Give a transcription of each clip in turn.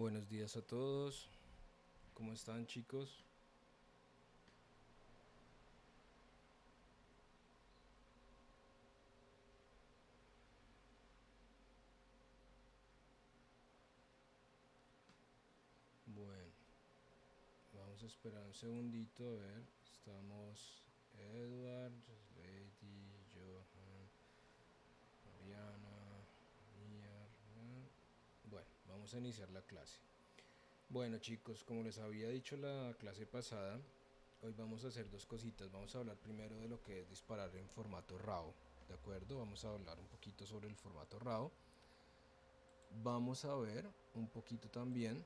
Buenos días a todos, ¿cómo están chicos? Bueno, vamos a esperar un segundito a ver, estamos Edward, Lady, Johan, Mariana, Mia. Bueno, vamos a iniciar la clase. Bueno chicos, como les había dicho la clase pasada, hoy vamos a hacer dos cositas. Vamos a hablar primero de lo que es disparar en formato RAW, ¿de acuerdo? Vamos a hablar un poquito sobre el formato RAW. Vamos a ver un poquito también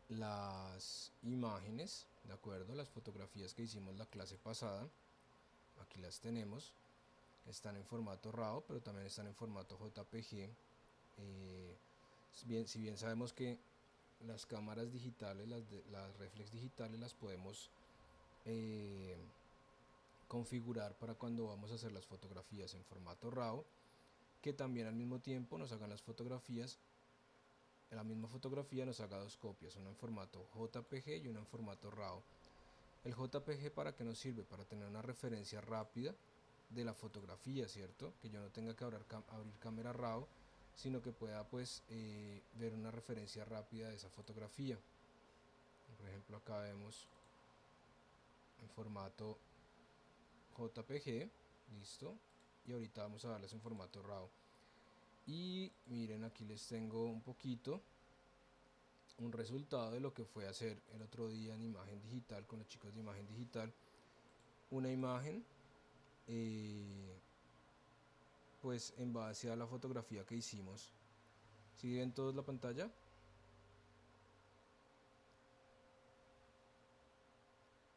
las imágenes, ¿de acuerdo? Las fotografías que hicimos la clase pasada, aquí las tenemos, están en formato RAW, pero también están en formato JPG. Si bien sabemos que las cámaras digitales, las reflex digitales, las podemos eh, configurar para cuando vamos a hacer las fotografías en formato RAW, que también al mismo tiempo nos hagan las fotografías, en la misma fotografía nos haga dos copias, una en formato JPG y una en formato RAW. El JPG, ¿para qué nos sirve? Para tener una referencia rápida de la fotografía, ¿cierto? Que yo no tenga que abrir cámara RAW, sino que pueda pues ver una referencia rápida de esa fotografía. Por ejemplo, acá vemos en formato JPG, listo, y ahorita vamos a darles en formato RAW. Y miren, aquí les tengo un poquito un resultado de lo que fue hacer el otro día en imagen digital con los chicos de imagen digital. Una imagen pues en base a la fotografía que hicimos. ¿Sí ven todos la pantalla?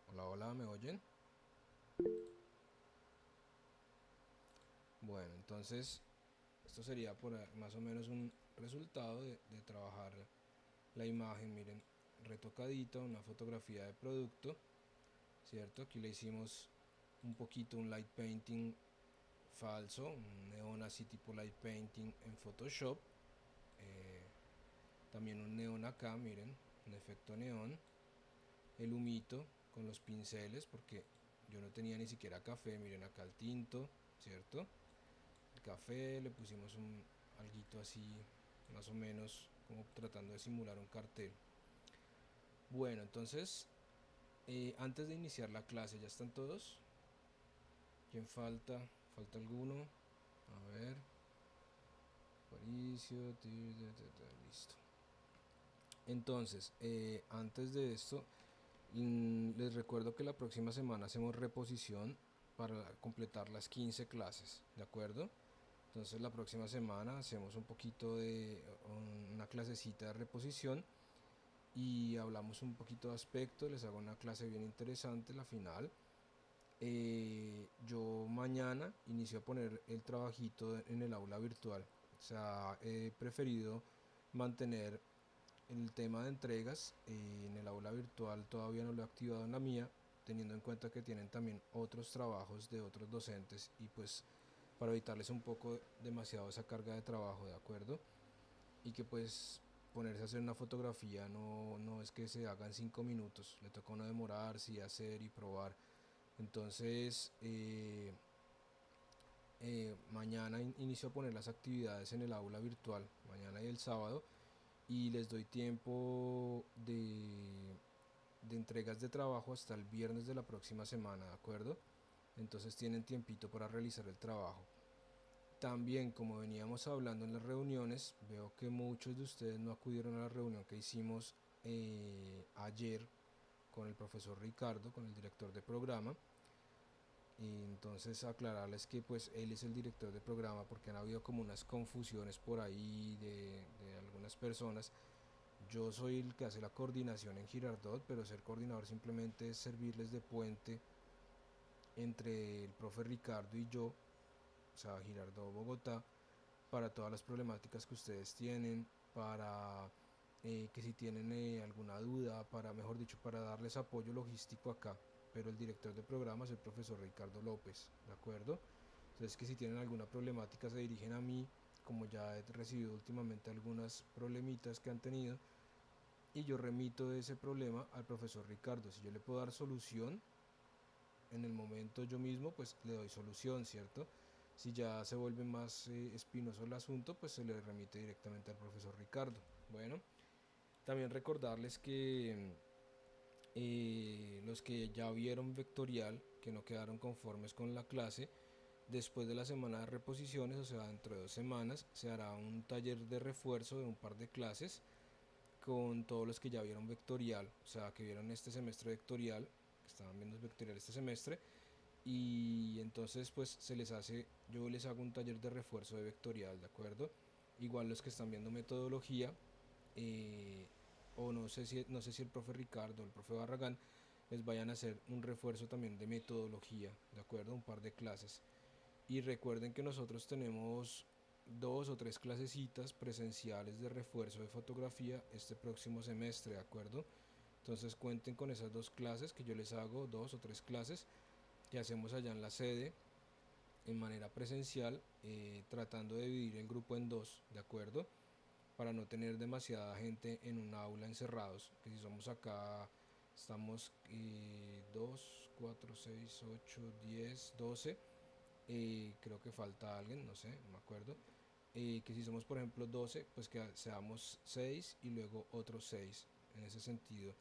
Hola, hola, ¿me oyen? Bueno, entonces esto sería por más o menos un resultado de trabajar la imagen. Miren, retocadita, una fotografía de producto, ¿cierto? Aquí le hicimos un poquito un light painting falso, un neón así tipo light painting en Photoshop. Eh, También un neón acá, miren, un efecto neón. El humito con los pinceles, porque yo no tenía ni siquiera café. Miren acá el tinto, ¿cierto? El café, le pusimos un alguito así, más o menos como tratando de simular un cartel. Bueno, entonces, antes de iniciar la clase, ¿ya están todos? ¿Quién falta? ¿Falta alguno? A ver. Mauricio, listo. Entonces, antes de esto, les recuerdo que la próxima semana hacemos reposición para completar las 15 clases, ¿de acuerdo? Entonces la próxima semana hacemos un poquito de una clasecita de reposición y hablamos un poquito de aspecto. Les hago una clase bien interesante, la final. Yo mañana inicio a poner el trabajito en el aula virtual. O sea, he preferido mantener el tema de entregas en el aula virtual. Todavía no lo he activado en la mía, teniendo en cuenta que tienen también otros trabajos de otros docentes y pues para evitarles un poco demasiado esa carga de trabajo, ¿de acuerdo? Y que pues ponerse a hacer una fotografía no es que se haga en 5 minutos, le toca a uno demorarse y hacer y probar. Entonces, mañana inicio a poner las actividades en el aula virtual, mañana y el sábado, y les doy tiempo de entregas de trabajo hasta el viernes de la próxima semana, ¿de acuerdo? Entonces tienen tiempito para realizar el trabajo. También, como veníamos hablando en las reuniones, veo que muchos de ustedes no acudieron a la reunión que hicimos ayer con el profesor Ricardo, con el director de programa. Y entonces aclararles que pues él es el director de programa, porque han habido como unas confusiones por ahí de algunas personas. Yo soy el que hace la coordinación en Girardot, pero ser coordinador simplemente es servirles de puente entre el profe Ricardo y yo, o sea, Girardot Bogotá, para todas las problemáticas que ustedes tienen, para que si tienen alguna duda, para, mejor dicho, para darles apoyo logístico acá. Pero el director de programa es el profesor Ricardo López, ¿de acuerdo? Entonces, que si tienen alguna problemática se dirigen a mí, como ya he recibido últimamente algunas problemitas que han tenido, y yo remito ese problema al profesor Ricardo. Si yo le puedo dar solución en el momento yo mismo, pues le doy solución, ¿cierto? Si ya se vuelve más espinoso el asunto, pues se le remite directamente al profesor Ricardo. Bueno, también recordarles que los que ya vieron vectorial, que no quedaron conformes con la clase, después de la semana de reposiciones, o sea, dentro de 2 semanas, se hará un taller de refuerzo de un par de clases con todos los que ya vieron vectorial, o sea, que vieron este semestre vectorial, que estaban viendo vectorial este semestre, y entonces pues yo les hago un taller de refuerzo de vectorial, ¿de acuerdo? Igual los que están viendo metodología, eh, o no sé si el profe Ricardo o el profe Barragán les vayan a hacer un refuerzo también de metodología, ¿de acuerdo? Un par de clases. Y recuerden que nosotros tenemos 2 o 3 clasecitas presenciales de refuerzo de fotografía este próximo semestre, ¿de acuerdo? Entonces cuenten con esas 2 clases que yo les hago, 2 o 3 clases que hacemos allá en la sede en manera presencial, tratando de dividir el grupo en dos, ¿de acuerdo? Para no tener demasiada gente en un aula encerrados, que si somos acá, estamos 2, 4, 6, 8, 10, 12, creo que falta alguien, no sé, no me acuerdo, que si somos por ejemplo 12, pues que seamos 6 y luego otros 6, en ese sentido,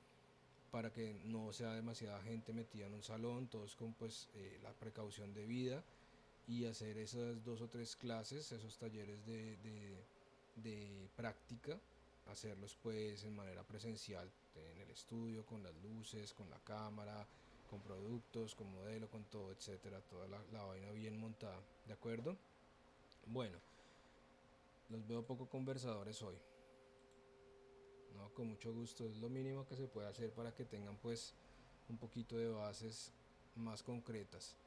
para que no sea demasiada gente metida en un salón, todos con pues la precaución debida, y hacer esas 2 o 3 clases, esos talleres de práctica, hacerlos pues en manera presencial, en el estudio, con las luces, con la cámara, con productos, con modelo, con todo, etcétera, toda la vaina bien montada, ¿de acuerdo? Bueno, los veo poco conversadores hoy, ¿no? Con mucho gusto, es lo mínimo que se puede hacer para que tengan pues un poquito de bases más concretas.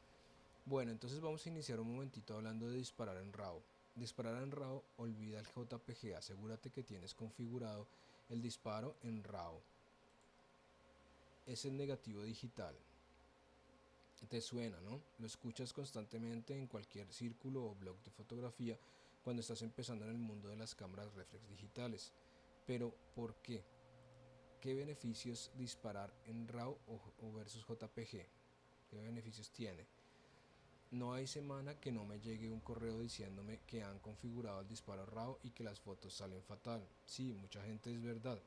Bueno, entonces vamos a iniciar un momentito hablando de disparar en RAW. Disparar en RAW, olvida el JPG, asegúrate que tienes configurado el disparo en RAW. Es el negativo digital. Te suena, ¿no? Lo escuchas constantemente en cualquier círculo o blog de fotografía cuando estás empezando en el mundo de las cámaras reflex digitales. Pero, ¿por qué? ¿Qué beneficios disparar en RAW o versus JPG? ¿Qué beneficios tiene? No hay semana que no me llegue un correo diciéndome que han configurado el disparo RAW y que las fotos salen fatal. Sí, mucha gente, es verdad.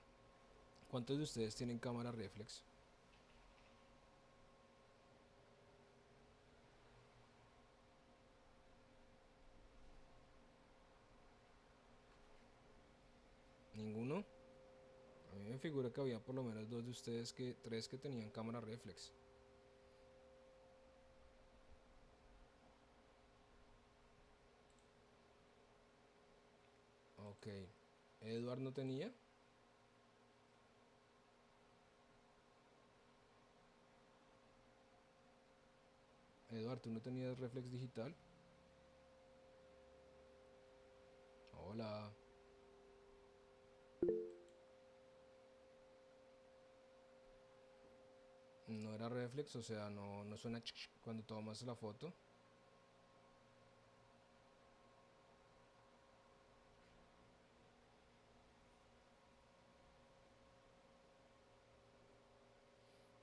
¿Cuántos de ustedes tienen cámara reflex? ¿Ninguno? A mí me figura que había por lo menos 3 que tenían cámara reflex. Ok. ¿Edward no tenía? Edward, ¿tú no tenías reflex digital? Hola. No era reflex, o sea, no suena cuando tomas la foto.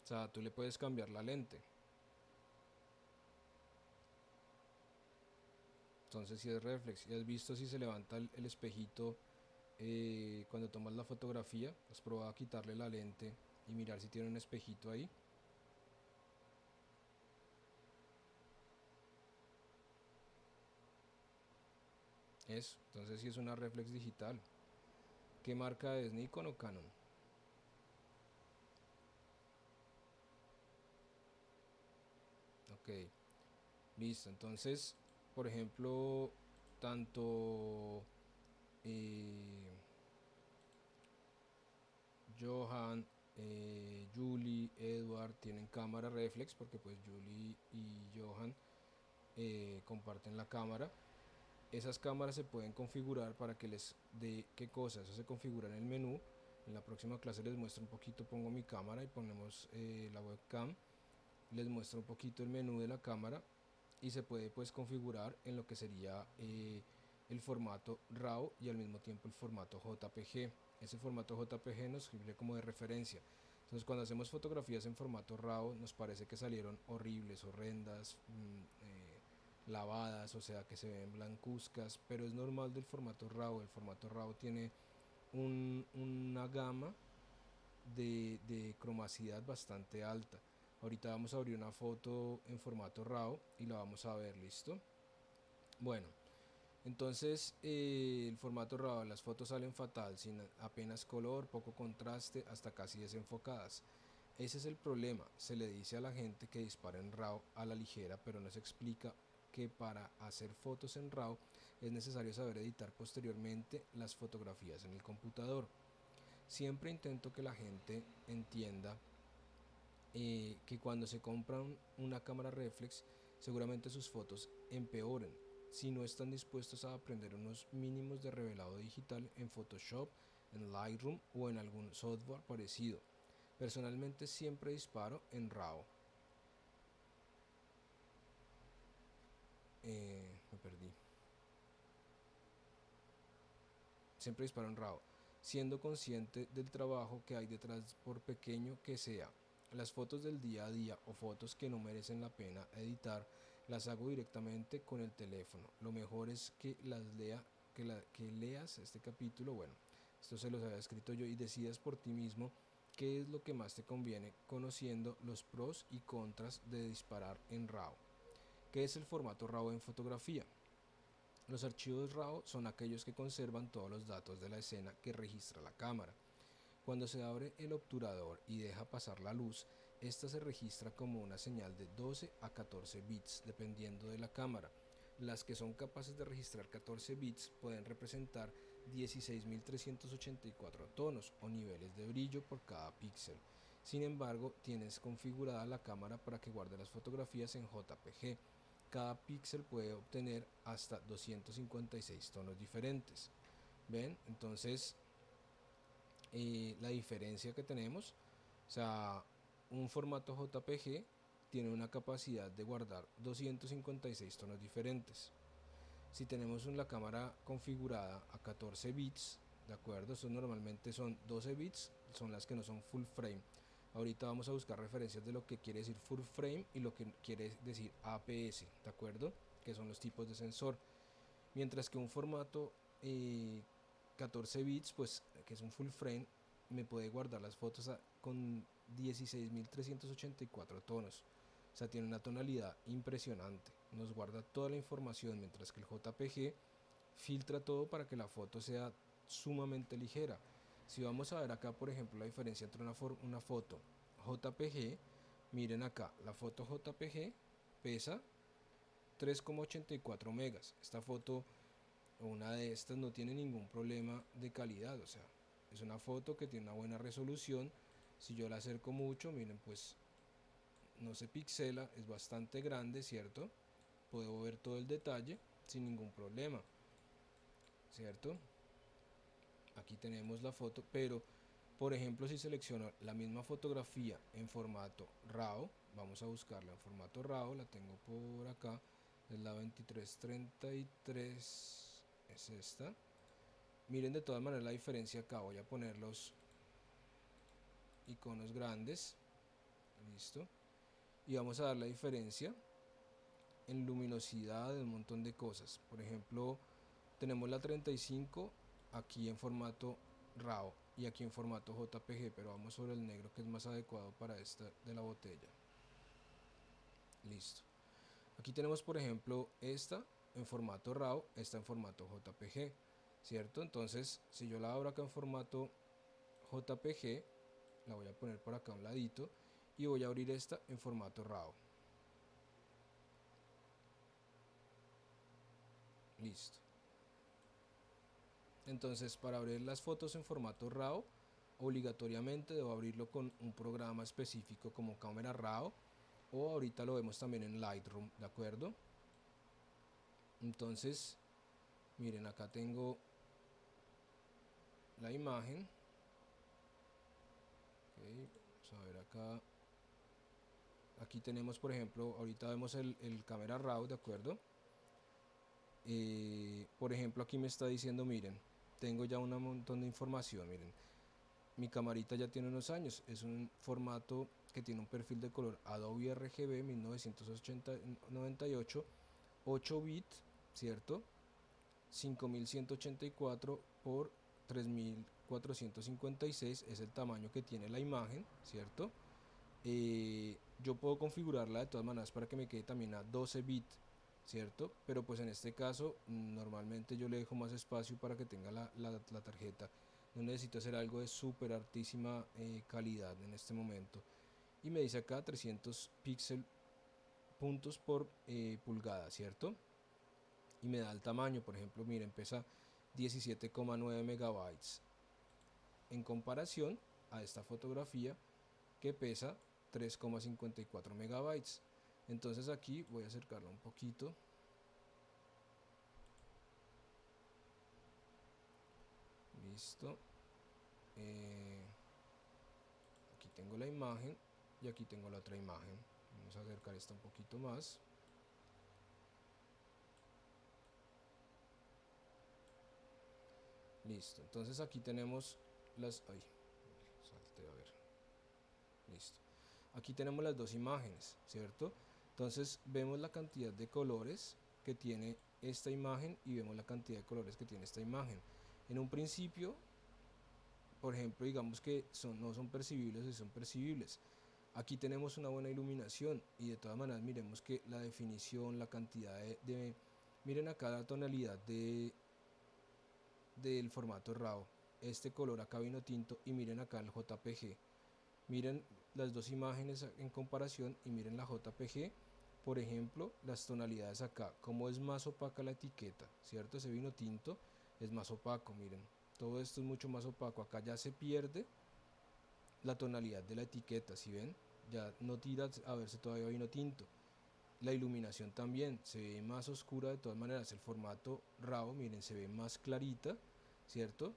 O sea, tú le puedes cambiar la lente. Entonces si es reflex. ¿Y has visto si se levanta el espejito cuando tomas la fotografía? ¿Has probado a quitarle la lente y mirar si tiene un espejito ahí? Eso. Entonces si es una reflex digital. ¿Qué marca es? ¿Nikon o Canon? Ok. Listo. Entonces, por ejemplo, tanto eh, Johan, Julie, Edward tienen cámara reflex porque pues Julie y Johan comparten la cámara. Esas cámaras se pueden configurar para que les dé qué cosa. Eso se configura en el menú. En la próxima clase les muestro un poquito, pongo mi cámara y ponemos la webcam. Les muestro un poquito el menú de la cámara y se puede pues configurar en lo que sería el formato RAW y al mismo tiempo el formato JPG. Ese formato JPG nos sirve como de referencia. Entonces cuando hacemos fotografías en formato RAW nos parece que salieron horribles, horrendas, lavadas, o sea que se ven blancuzcas, pero es normal del formato RAW. El formato RAW tiene una gama de cromacidad bastante alta. Ahorita vamos a abrir una foto en formato RAW y la vamos a ver, ¿listo? Bueno, entonces el formato RAW, las fotos salen fatal, sin apenas color, poco contraste, hasta casi desenfocadas. Ese es el problema. Se le dice a la gente que dispara en RAW a la ligera, pero no se explica que para hacer fotos en RAW es necesario saber editar posteriormente las fotografías en el computador. Siempre intento que la gente entienda que cuando se compran una cámara reflex, seguramente sus fotos empeoren si no están dispuestos a aprender unos mínimos de revelado digital en Photoshop, en Lightroom o en algún software parecido. Personalmente siempre disparo en RAW. Me perdí. Siempre disparo en RAW, siendo consciente del trabajo que hay detrás por pequeño que sea. Las fotos del día a día o fotos que no merecen la pena editar las hago directamente con el teléfono. Lo mejor es que que leas este capítulo, bueno, esto se los había escrito yo, y decidas por ti mismo qué es lo que más te conviene, conociendo los pros y contras de disparar en RAW. ¿Qué es el formato RAW en fotografía? Los archivos RAW son aquellos que conservan todos los datos de la escena que registra la cámara. Cuando se abre el obturador y deja pasar la luz, esta se registra como una señal de 12 a 14 bits dependiendo de la cámara. Las que son capaces de registrar 14 bits pueden representar 16.384 tonos o niveles de brillo por cada píxel. Sin embargo, tienes configurada la cámara para que guarde las fotografías en JPG. Cada píxel puede obtener hasta 256 tonos diferentes. ¿Ven? Entonces, la diferencia que tenemos, o sea, un formato JPG tiene una capacidad de guardar 256 tonos diferentes. Si tenemos la cámara configurada a 14 bits, ¿de acuerdo? Estos normalmente son 12 bits, son las que no son full frame. Ahorita vamos a buscar referencias de lo que quiere decir full frame y lo que quiere decir APS, ¿de acuerdo? Que son los tipos de sensor. Mientras que un formato 14 bits, pues que es un full frame, me puede guardar las fotos con 16.384 tonos. O sea, tiene una tonalidad impresionante. Nos guarda toda la información, mientras que el JPG filtra todo para que la foto sea sumamente ligera. Si vamos a ver acá, por ejemplo, la diferencia entre una foto JPG, miren acá, la foto JPG pesa 3,84 megas. Esta foto o una de estas no tiene ningún problema de calidad, o sea, es una foto que tiene una buena resolución. Si yo la acerco mucho, miren, pues no se pixela, es bastante grande, ¿cierto? Puedo ver todo el detalle sin ningún problema, ¿cierto? Aquí tenemos la foto, pero por ejemplo, si selecciono la misma fotografía en formato RAW, vamos a buscarla en formato RAW, la tengo por acá, es la 2333, es esta. Miren de todas maneras la diferencia acá, voy a poner los iconos grandes, listo, y vamos a dar la diferencia en luminosidad de un montón de cosas. Por ejemplo, tenemos la 35 aquí en formato RAW y aquí en formato JPG, pero vamos sobre el negro que es más adecuado para esta de la botella. Listo. Aquí tenemos, por ejemplo, esta en formato RAW, esta en formato JPG, ¿cierto? Entonces, si yo la abro acá en formato JPG, la voy a poner por acá a un ladito y voy a abrir esta en formato RAW. Listo. Entonces, para abrir las fotos en formato RAW, obligatoriamente debo abrirlo con un programa específico como Camera Raw, o ahorita lo vemos también en Lightroom, ¿de acuerdo? Entonces, miren, acá tengo la imagen. Okay, vamos a ver acá. Aquí tenemos, por ejemplo, ahorita vemos el Camera Raw, ¿de acuerdo? Por ejemplo, aquí me está diciendo, miren, tengo ya un montón de información, miren, mi camarita ya tiene unos años, es un formato que tiene un perfil de color Adobe RGB 1998, 8 bits, ¿cierto? 5184 por 3456 es el tamaño que tiene la imagen, ¿cierto? Yo puedo configurarla de todas maneras para que me quede también a 12 bits, ¿cierto? Pero pues en este caso normalmente yo le dejo más espacio para que tenga la tarjeta. No necesito hacer algo de súper altísima calidad en este momento. Y me dice acá 300 píxeles puntos por pulgada, ¿cierto? Y me da el tamaño, por ejemplo, miren, pesa 17,9 megabytes en comparación a esta fotografía que pesa 3,54 megabytes. Entonces aquí voy a acercarlo un poquito. Listo. Aquí tengo la imagen y aquí tengo la otra imagen. Vamos a acercar esta un poquito más. Listo. Entonces aquí tenemos las... Ay, salte a ver. Listo. Aquí tenemos las dos imágenes, ¿cierto? Entonces vemos la cantidad de colores que tiene esta imagen y vemos la cantidad de colores que tiene esta imagen. En un principio, por ejemplo, digamos que no son percibibles y son percibibles. Aquí tenemos una buena iluminación y de todas maneras miremos que la definición, la cantidad miren acá la tonalidad del formato RAW. Este color acá vino tinto y miren acá el JPG. Miren las dos imágenes en comparación y miren la JPG. Por ejemplo, las tonalidades acá, como es más opaca la etiqueta, ¿cierto? Ese vino tinto es más opaco, miren. Todo esto es mucho más opaco. Acá ya se pierde la tonalidad de la etiqueta, ¿sí ven? Ya no tira a verse todavía vino tinto. La iluminación también se ve más oscura, de todas maneras el formato RAW, miren, se ve más clarita, ¿cierto?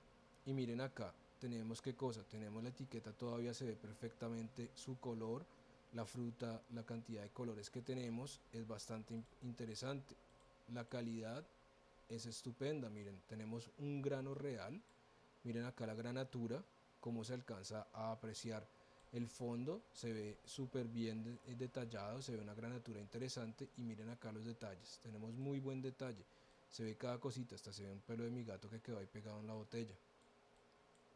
Y miren acá, tenemos qué cosa, tenemos la etiqueta, todavía se ve perfectamente su color, la fruta, la cantidad de colores que tenemos es bastante interesante. La calidad es estupenda, miren, tenemos un grano real, miren acá la granatura, cómo se alcanza a apreciar. El fondo se ve súper bien detallado, se ve una granatura interesante y miren acá los detalles, tenemos muy buen detalle, se ve cada cosita, hasta se ve un pelo de mi gato que quedó ahí pegado en la botella,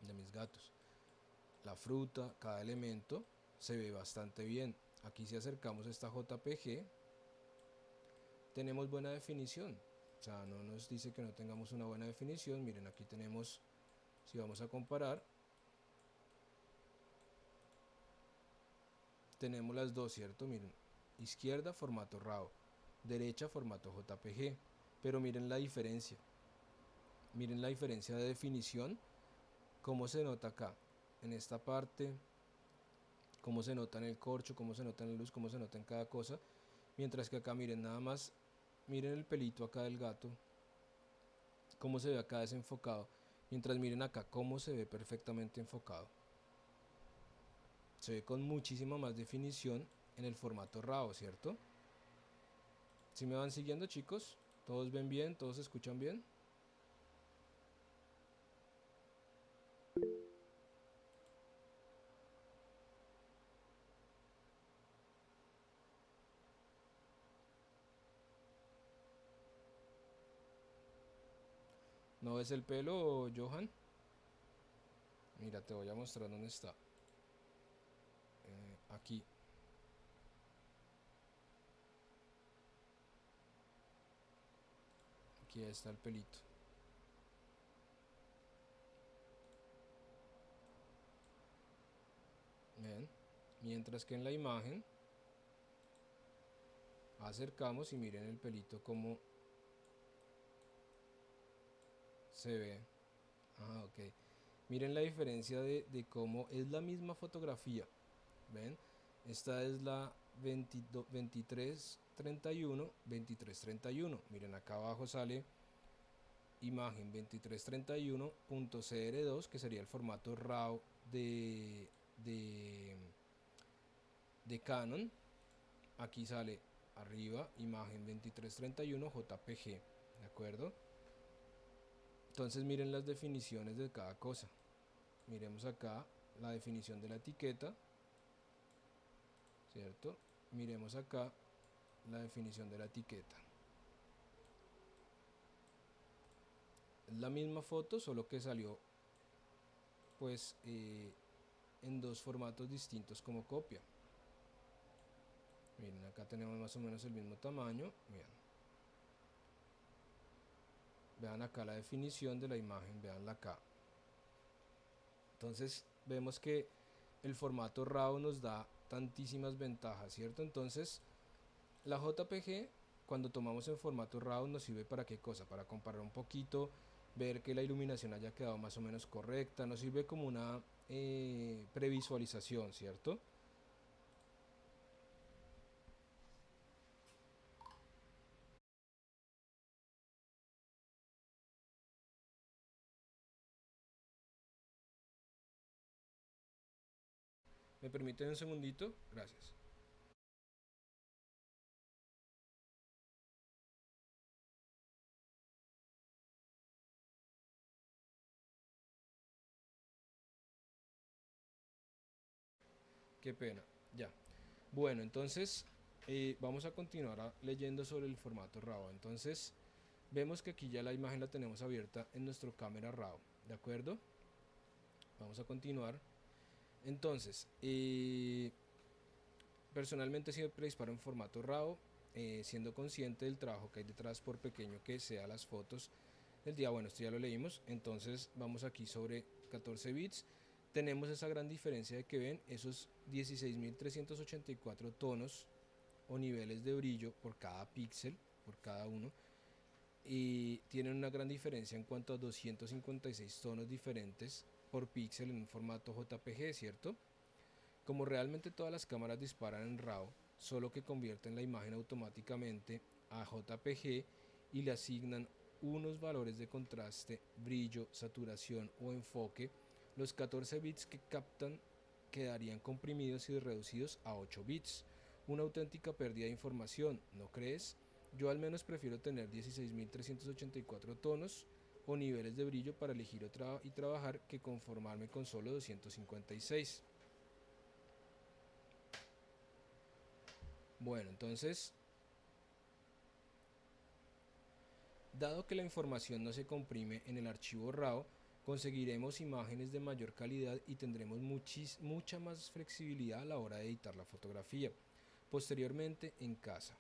de mis gatos. La fruta, cada elemento se ve bastante bien. Aquí si acercamos esta JPG, tenemos buena definición, o sea, no nos dice que no tengamos una buena definición. Miren, aquí tenemos, si vamos a comparar, tenemos las dos, ¿cierto? Miren, izquierda formato RAW, derecha formato JPG, pero miren la diferencia de definición, cómo se nota acá, en esta parte, cómo se nota en el corcho, cómo se nota en la luz, cómo se nota en cada cosa, mientras que acá miren nada más, miren el pelito acá del gato, cómo se ve acá desenfocado, mientras miren acá cómo se ve perfectamente enfocado. Se ve con muchísima más definición en el formato RAW, ¿cierto? ¿Sí me van siguiendo, chicos? ¿Todos ven bien? ¿Todos escuchan bien? ¿No ves el pelo, Johan? Mira, te voy a mostrar dónde está. Aquí. Aquí está el pelito. ¿Ven? Mientras que en la imagen acercamos y miren el pelito como se ve. Ah, ok. Miren la diferencia de cómo es la misma fotografía. ¿Ven? Esta es la 2331, 2331. Miren, acá abajo sale imagen 2331.cr2, que sería el formato RAW de, de Canon. Aquí sale arriba imagen 2331 JPG. ¿de acuerdo? Entonces miren las definiciones de cada cosa. Miremos acá la definición de la etiqueta, ¿cierto? Miremos acá la definición de la etiqueta. Es la misma foto, solo que salió pues en dos formatos distintos como copia. Miren, acá tenemos más o menos el mismo tamaño. Vean acá la definición de la imagen, veanla acá. Entonces vemos que el formato RAW nos da tantísimas ventajas, ¿cierto? Entonces la JPG, cuando tomamos en formato RAW, nos sirve para qué cosa, para comparar un poquito, ver que la iluminación haya quedado más o menos correcta, nos sirve como una previsualización, ¿cierto? ¿Me permiten un segundito? Gracias. Qué pena, ya. Bueno, entonces vamos a continuar leyendo sobre el formato RAW. Entonces vemos que aquí ya la imagen la tenemos abierta en nuestro cámara RAW, ¿de acuerdo? Vamos a continuar. Entonces, personalmente siempre disparo en formato RAW, siendo consciente del trabajo que hay detrás por pequeño que sea las fotos del día. Bueno, esto ya lo leímos, entonces vamos aquí sobre 14 bits. Tenemos esa gran diferencia de que ven esos 16.384 tonos o niveles de brillo por cada píxel, por cada uno, y tienen una gran diferencia en cuanto a 256 tonos diferentes por píxel en un formato JPG, ¿cierto? Como realmente todas las cámaras disparan en RAW, solo que convierten la imagen automáticamente a JPG y le asignan unos valores de contraste, brillo, saturación o enfoque, los 14 bits que captan quedarían comprimidos y reducidos a 8 bits. Una auténtica pérdida de información, ¿no crees? Yo al menos prefiero tener 16.384 tonos o niveles de brillo para elegir y trabajar que conformarme con solo 256. Bueno, entonces, dado que la información no se comprime en el archivo RAW, conseguiremos imágenes de mayor calidad y tendremos mucha más flexibilidad a la hora de editar la fotografía. Posteriormente, en casa,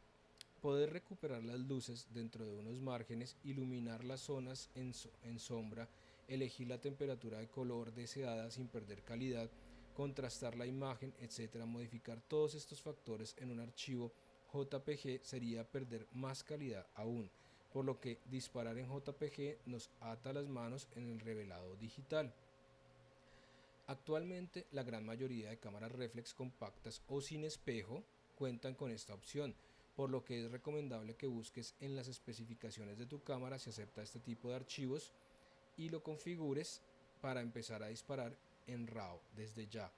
poder recuperar las luces dentro de unos márgenes, iluminar las zonas en sombra, elegir la temperatura de color deseada sin perder calidad, contrastar la imagen, etcétera. Modificar todos estos factores en un archivo JPG sería perder más calidad aún, por lo que disparar en JPG nos ata las manos en el revelado digital. Actualmente la gran mayoría de cámaras reflex compactas o sin espejo cuentan con esta opción, por lo que es recomendable que busques en las especificaciones de tu cámara si acepta este tipo de archivos y lo configures para empezar a disparar en RAW desde ya.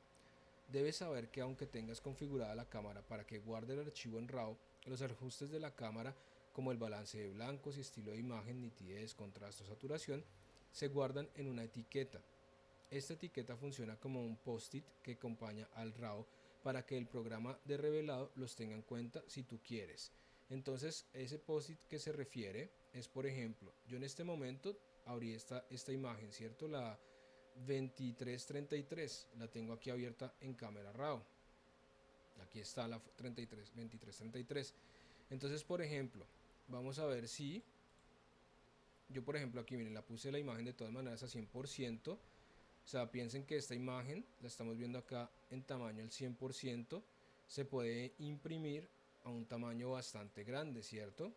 Debes saber que aunque tengas configurada la cámara para que guarde el archivo en RAW, los ajustes de la cámara como el balance de blancos y estilo de imagen, nitidez, contraste o saturación se guardan en una etiqueta. Esta etiqueta funciona como un post-it que acompaña al RAW para que el programa de revelado los tenga en cuenta si tú quieres. Entonces, ese post-it que se refiere es, por ejemplo, yo en este momento abrí esta imagen, ¿cierto? La 2333, la tengo aquí abierta en cámara RAW. Aquí está la 2333. Entonces, por ejemplo, vamos a ver si yo, por ejemplo, aquí miren, la puse la imagen de todas maneras a 100%. O sea, piensen que esta imagen, la estamos viendo acá en tamaño al 100%, se puede imprimir a un tamaño bastante grande, ¿cierto?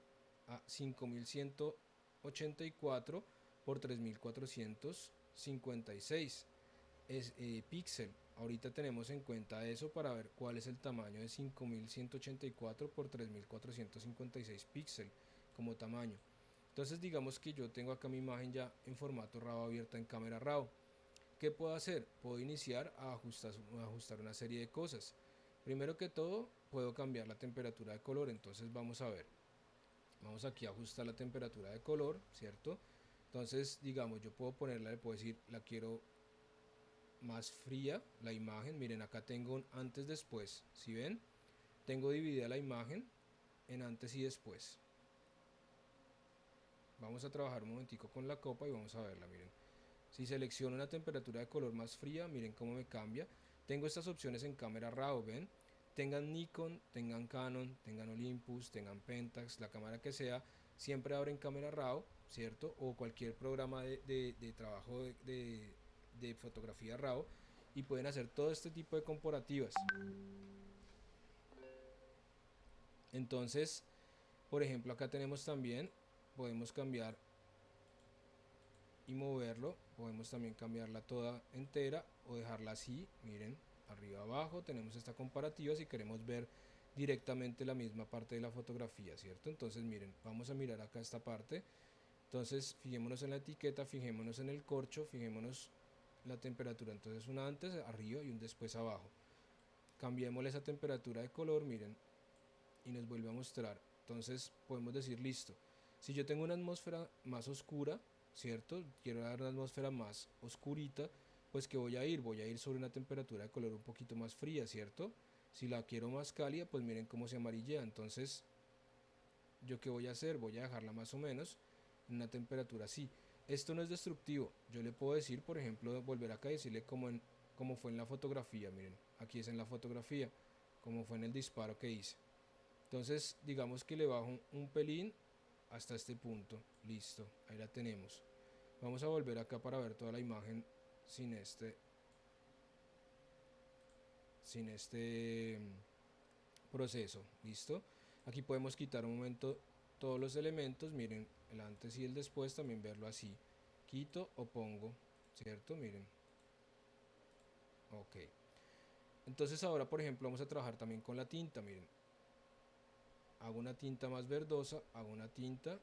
A 5184 por 3456 píxel. Ahorita tenemos en cuenta eso para ver cuál es el tamaño de 5184 por 3456 píxel como tamaño. Entonces digamos que yo tengo acá mi imagen ya en formato RAW abierta en cámara RAW. ¿Qué puedo hacer? Puedo iniciar a ajustar una serie de cosas. Primero que todo, puedo cambiar la temperatura de color. Entonces vamos a ver. Vamos aquí a ajustar la temperatura de color, ¿cierto? Entonces, digamos, yo puedo ponerla, le puedo decir, la quiero más fría, la imagen. Miren, acá tengo un antes después. ¿Sí ven? Tengo dividida la imagen en antes y después. Vamos a trabajar un momentico con la copa y vamos a verla, miren. Si selecciono una temperatura de color más fría, miren cómo me cambia. Tengo estas opciones en cámara RAW, ¿ven? Tengan Nikon, tengan Canon, tengan Olympus, tengan Pentax, la cámara que sea, siempre abren cámara RAW, ¿cierto? O cualquier programa de trabajo de fotografía RAW y pueden hacer todo este tipo de comparativas. Entonces, por ejemplo, acá tenemos también, podemos cambiar y moverlo, podemos también cambiarla toda entera o dejarla así, miren, arriba abajo tenemos esta comparativa si queremos ver directamente la misma parte de la fotografía, ¿cierto? Entonces miren, vamos a mirar acá esta parte, entonces fijémonos en la etiqueta, fijémonos en el corcho, fijémonos la temperatura, entonces una antes arriba y un después abajo, cambiémosle esa temperatura de color, miren, y nos vuelve a mostrar. Entonces podemos decir listo, si yo tengo una atmósfera más oscura, cierto, quiero dar una atmósfera más oscurita, pues que voy a ir sobre una temperatura de color un poquito más fría, cierto. Si la quiero más cálida, pues miren cómo se amarillea. Entonces yo qué voy a hacer, voy a dejarla más o menos en una temperatura así. Esto no es destructivo, yo le puedo decir, por ejemplo, volver acá y decirle como fue en la fotografía, miren, aquí es en la fotografía, como fue en el disparo que hice. Entonces digamos que le bajo un pelín hasta este punto, listo, ahí la tenemos. Vamos a volver acá para ver toda la imagen sin este proceso, listo. Aquí podemos quitar un momento todos los elementos, miren, el antes y el después, también verlo así, quito o pongo, cierto, miren, ok. Entonces ahora, por ejemplo, vamos a trabajar también con la tinta, miren, hago una tinta más verdosa, hago una tinta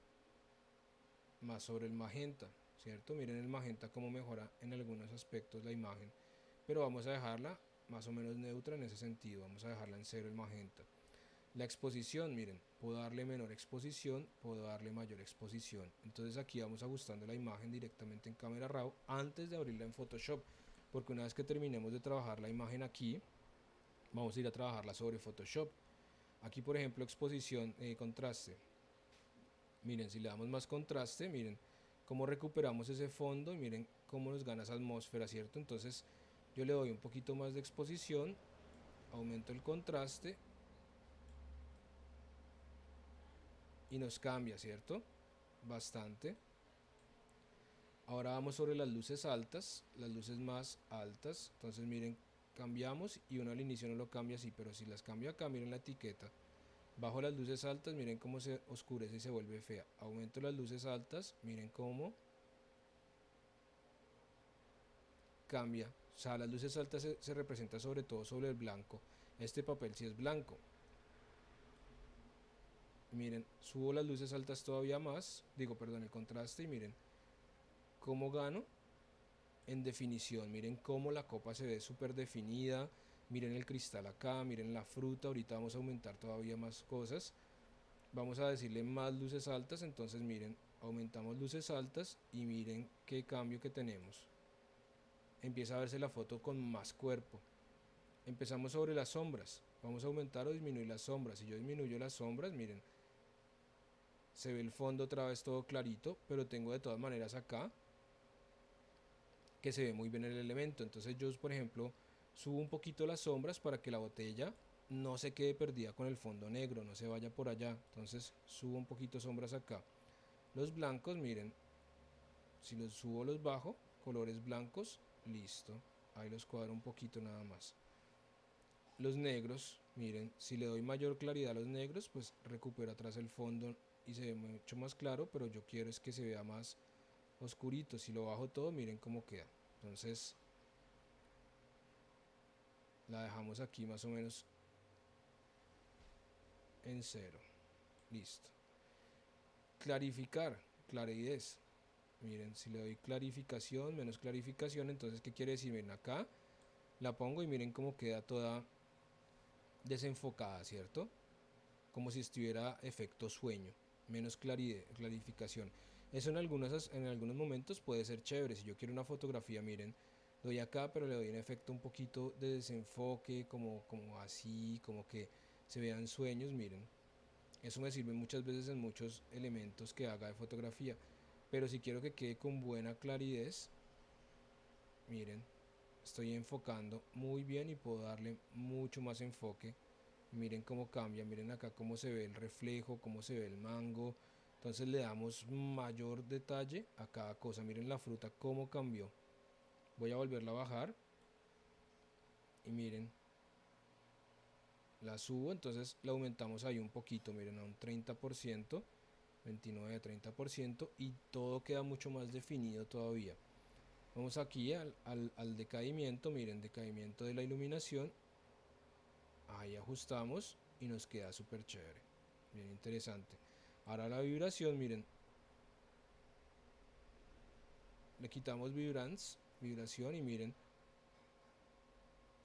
más sobre el magenta, ¿cierto? Miren el magenta cómo mejora en algunos aspectos la imagen, pero vamos a dejarla más o menos neutra en ese sentido, vamos a dejarla en cero el magenta. La exposición, miren, puedo darle menor exposición, puedo darle mayor exposición. Entonces aquí vamos ajustando la imagen directamente en cámara RAW antes de abrirla en Photoshop, porque una vez que terminemos de trabajar la imagen aquí, vamos a ir a trabajarla sobre Photoshop. Aquí por ejemplo exposición, contraste. Miren, si le damos más contraste, miren cómo recuperamos ese fondo y miren cómo nos gana esa atmósfera, ¿cierto? Entonces yo le doy un poquito más de exposición, aumento el contraste y nos cambia, ¿cierto? Bastante. Ahora vamos sobre las luces altas, las luces más altas. Entonces miren, cambiamos y uno al inicio no lo cambia así, pero si las cambio acá, miren la etiqueta. Bajo las luces altas, miren cómo se oscurece y se vuelve fea. Aumento las luces altas, miren cómo cambia. O sea, las luces altas se representa sobre todo sobre el blanco. Este papel sí es blanco. Miren, subo las luces altas todavía más, digo, perdón, el contraste y miren cómo gano en definición. Miren cómo la copa se ve súper definida. Miren el cristal acá, miren la fruta. Ahorita vamos a aumentar todavía más cosas. Vamos a decirle más luces altas, entonces miren, aumentamos luces altas y miren qué cambio que tenemos. Empieza a verse la foto con más cuerpo. Empezamos sobre las sombras. Vamos a aumentar o disminuir las sombras. Si yo disminuyo las sombras, miren, se ve el fondo otra vez todo clarito, pero tengo de todas maneras acá que se ve muy bien el elemento. Entonces yo, por ejemplo, subo un poquito las sombras para que la botella no se quede perdida con el fondo negro, no se vaya por allá. Entonces subo un poquito sombras acá. Los blancos, miren, si los subo los bajo, colores blancos, listo. Ahí los cuadro un poquito nada más. Los negros, miren, si le doy mayor claridad a los negros, pues recupero atrás el fondo y se ve mucho más claro, pero yo quiero es que se vea más oscurito. Si lo bajo todo, miren cómo queda. Entonces la dejamos aquí más o menos en cero. Listo. Clarificar, claridad. Miren, si le doy clarificación, menos clarificación, entonces ¿qué quiere decir? Miren, acá la pongo y miren cómo queda toda desenfocada, ¿cierto? Como si estuviera efecto sueño. menos clarificación. Eso en algunos momentos puede ser chévere. Si yo quiero una fotografía, miren, doy acá, pero le doy un efecto un poquito de desenfoque, como así, como que se vean sueños, miren. Eso me sirve muchas veces en muchos elementos que haga de fotografía. Pero si quiero que quede con buena claridad, miren, estoy enfocando muy bien y puedo darle mucho más enfoque. Miren cómo cambia, miren acá cómo se ve el reflejo, cómo se ve el mango. Entonces le damos mayor detalle a cada cosa. Miren la fruta cómo cambió. Voy a volverla a bajar y miren, la subo, entonces la aumentamos ahí un poquito, miren, a un 30%, 29 a 30%, y todo queda mucho más definido todavía. Vamos aquí al decaimiento, miren, decaimiento de la iluminación. Ahí ajustamos y nos queda súper chévere, bien interesante. Ahora la vibración, miren, le quitamos vibración, y miren,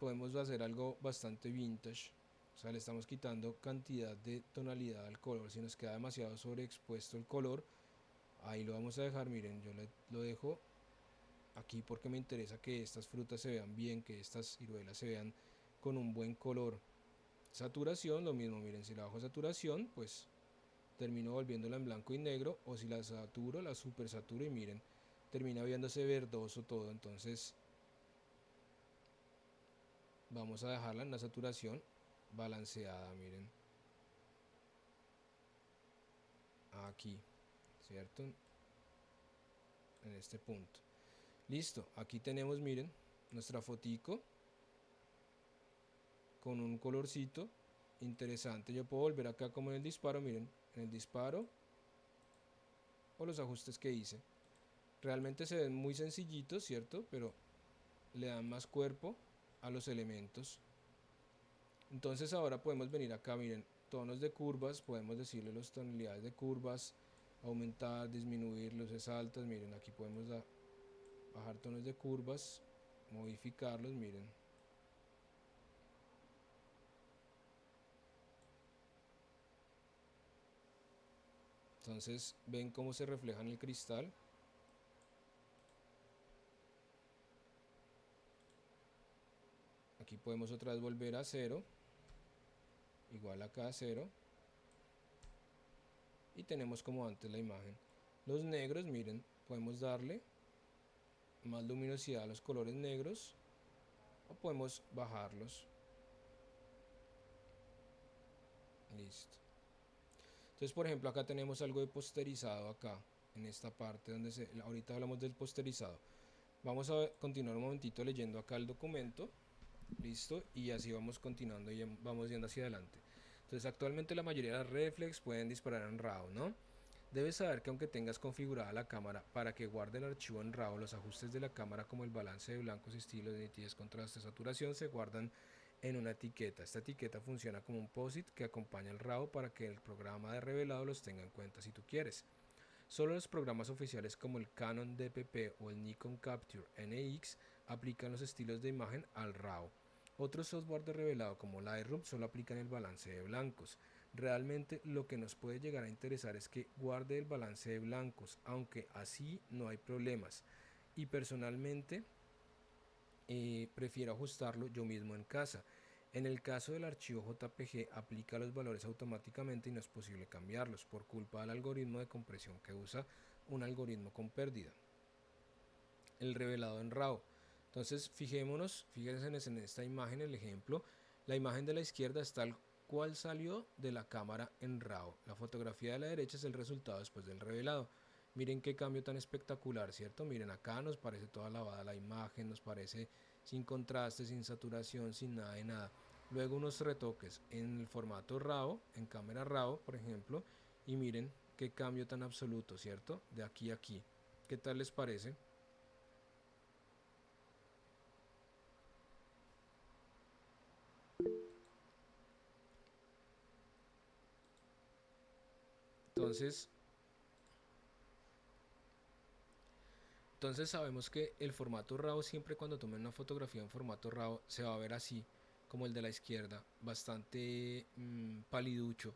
podemos hacer algo bastante vintage. O sea, le estamos quitando cantidad de tonalidad al color. Si nos queda demasiado sobreexpuesto el color, ahí lo vamos a dejar. Miren, yo lo dejo aquí porque me interesa que estas frutas se vean bien, que estas ciruelas se vean con un buen color. Saturación, lo mismo, miren, si la bajo saturación, pues termino volviéndola en blanco y negro, o si la saturo, la super saturo, y miren, termina viéndose verdoso todo. Entonces vamos a dejarla en una saturación balanceada, miren, aquí, ¿cierto? En este punto. Listo, aquí tenemos, miren, nuestra fotico con un colorcito interesante. Yo puedo volver acá como en el disparo, miren, en el disparo, o los ajustes que hice. Realmente se ven muy sencillitos, ¿cierto? Pero le dan más cuerpo a los elementos. Entonces ahora podemos venir acá, miren, tonos de curvas, podemos decirle las tonalidades de curvas, aumentar, disminuir, luces altas, miren, aquí podemos bajar tonos de curvas, modificarlos, miren. Entonces ven cómo se refleja en el cristal. Aquí podemos otra vez volver a cero, igual acá a cero, y tenemos como antes la imagen. Los negros, miren, podemos darle más luminosidad a los colores negros, o podemos bajarlos. Listo. Entonces, por ejemplo, acá tenemos algo de posterizado acá, en esta parte donde ahorita hablamos del posterizado. Vamos a continuar un momentito leyendo acá el documento. Listo, y así vamos continuando y vamos yendo hacia adelante. Entonces, actualmente la mayoría de las reflex pueden disparar en RAW, ¿no? Debes saber que aunque tengas configurada la cámara para que guarde el archivo en RAW, los ajustes de la cámara como el balance de blancos, estilos, nitidez, contraste, saturación se guardan en una etiqueta. Esta etiqueta funciona como un POSIT que acompaña el RAW para que el programa de revelado los tenga en cuenta si tú quieres. Solo los programas oficiales como el Canon DPP o el Nikon Capture NX aplican los estilos de imagen al RAW. Otros software de revelado como Lightroom solo aplican el balance de blancos. Realmente lo que nos puede llegar a interesar es que guarde el balance de blancos, aunque así no hay problemas. Y personalmente prefiero ajustarlo yo mismo en casa. En el caso del archivo JPG aplica los valores automáticamente y no es posible cambiarlos por culpa del algoritmo de compresión que usa un algoritmo con pérdida. El revelado en RAW. Entonces fíjense en esta imagen, el ejemplo. La imagen de la izquierda es tal cual salió de la cámara en RAW. La fotografía de la derecha es el resultado después del revelado. Miren qué cambio tan espectacular, ¿cierto? Miren, acá nos parece toda lavada la imagen, nos parece sin contraste, sin saturación, sin nada de nada. Luego unos retoques en el formato RAW, en cámara RAW, por ejemplo, y miren qué cambio tan absoluto, ¿cierto? De aquí a aquí. ¿Qué tal les parece? Entonces, entonces sabemos que el formato RAW, siempre cuando tomen una fotografía en formato RAW, se va a ver así, como el de la izquierda, bastante paliducho.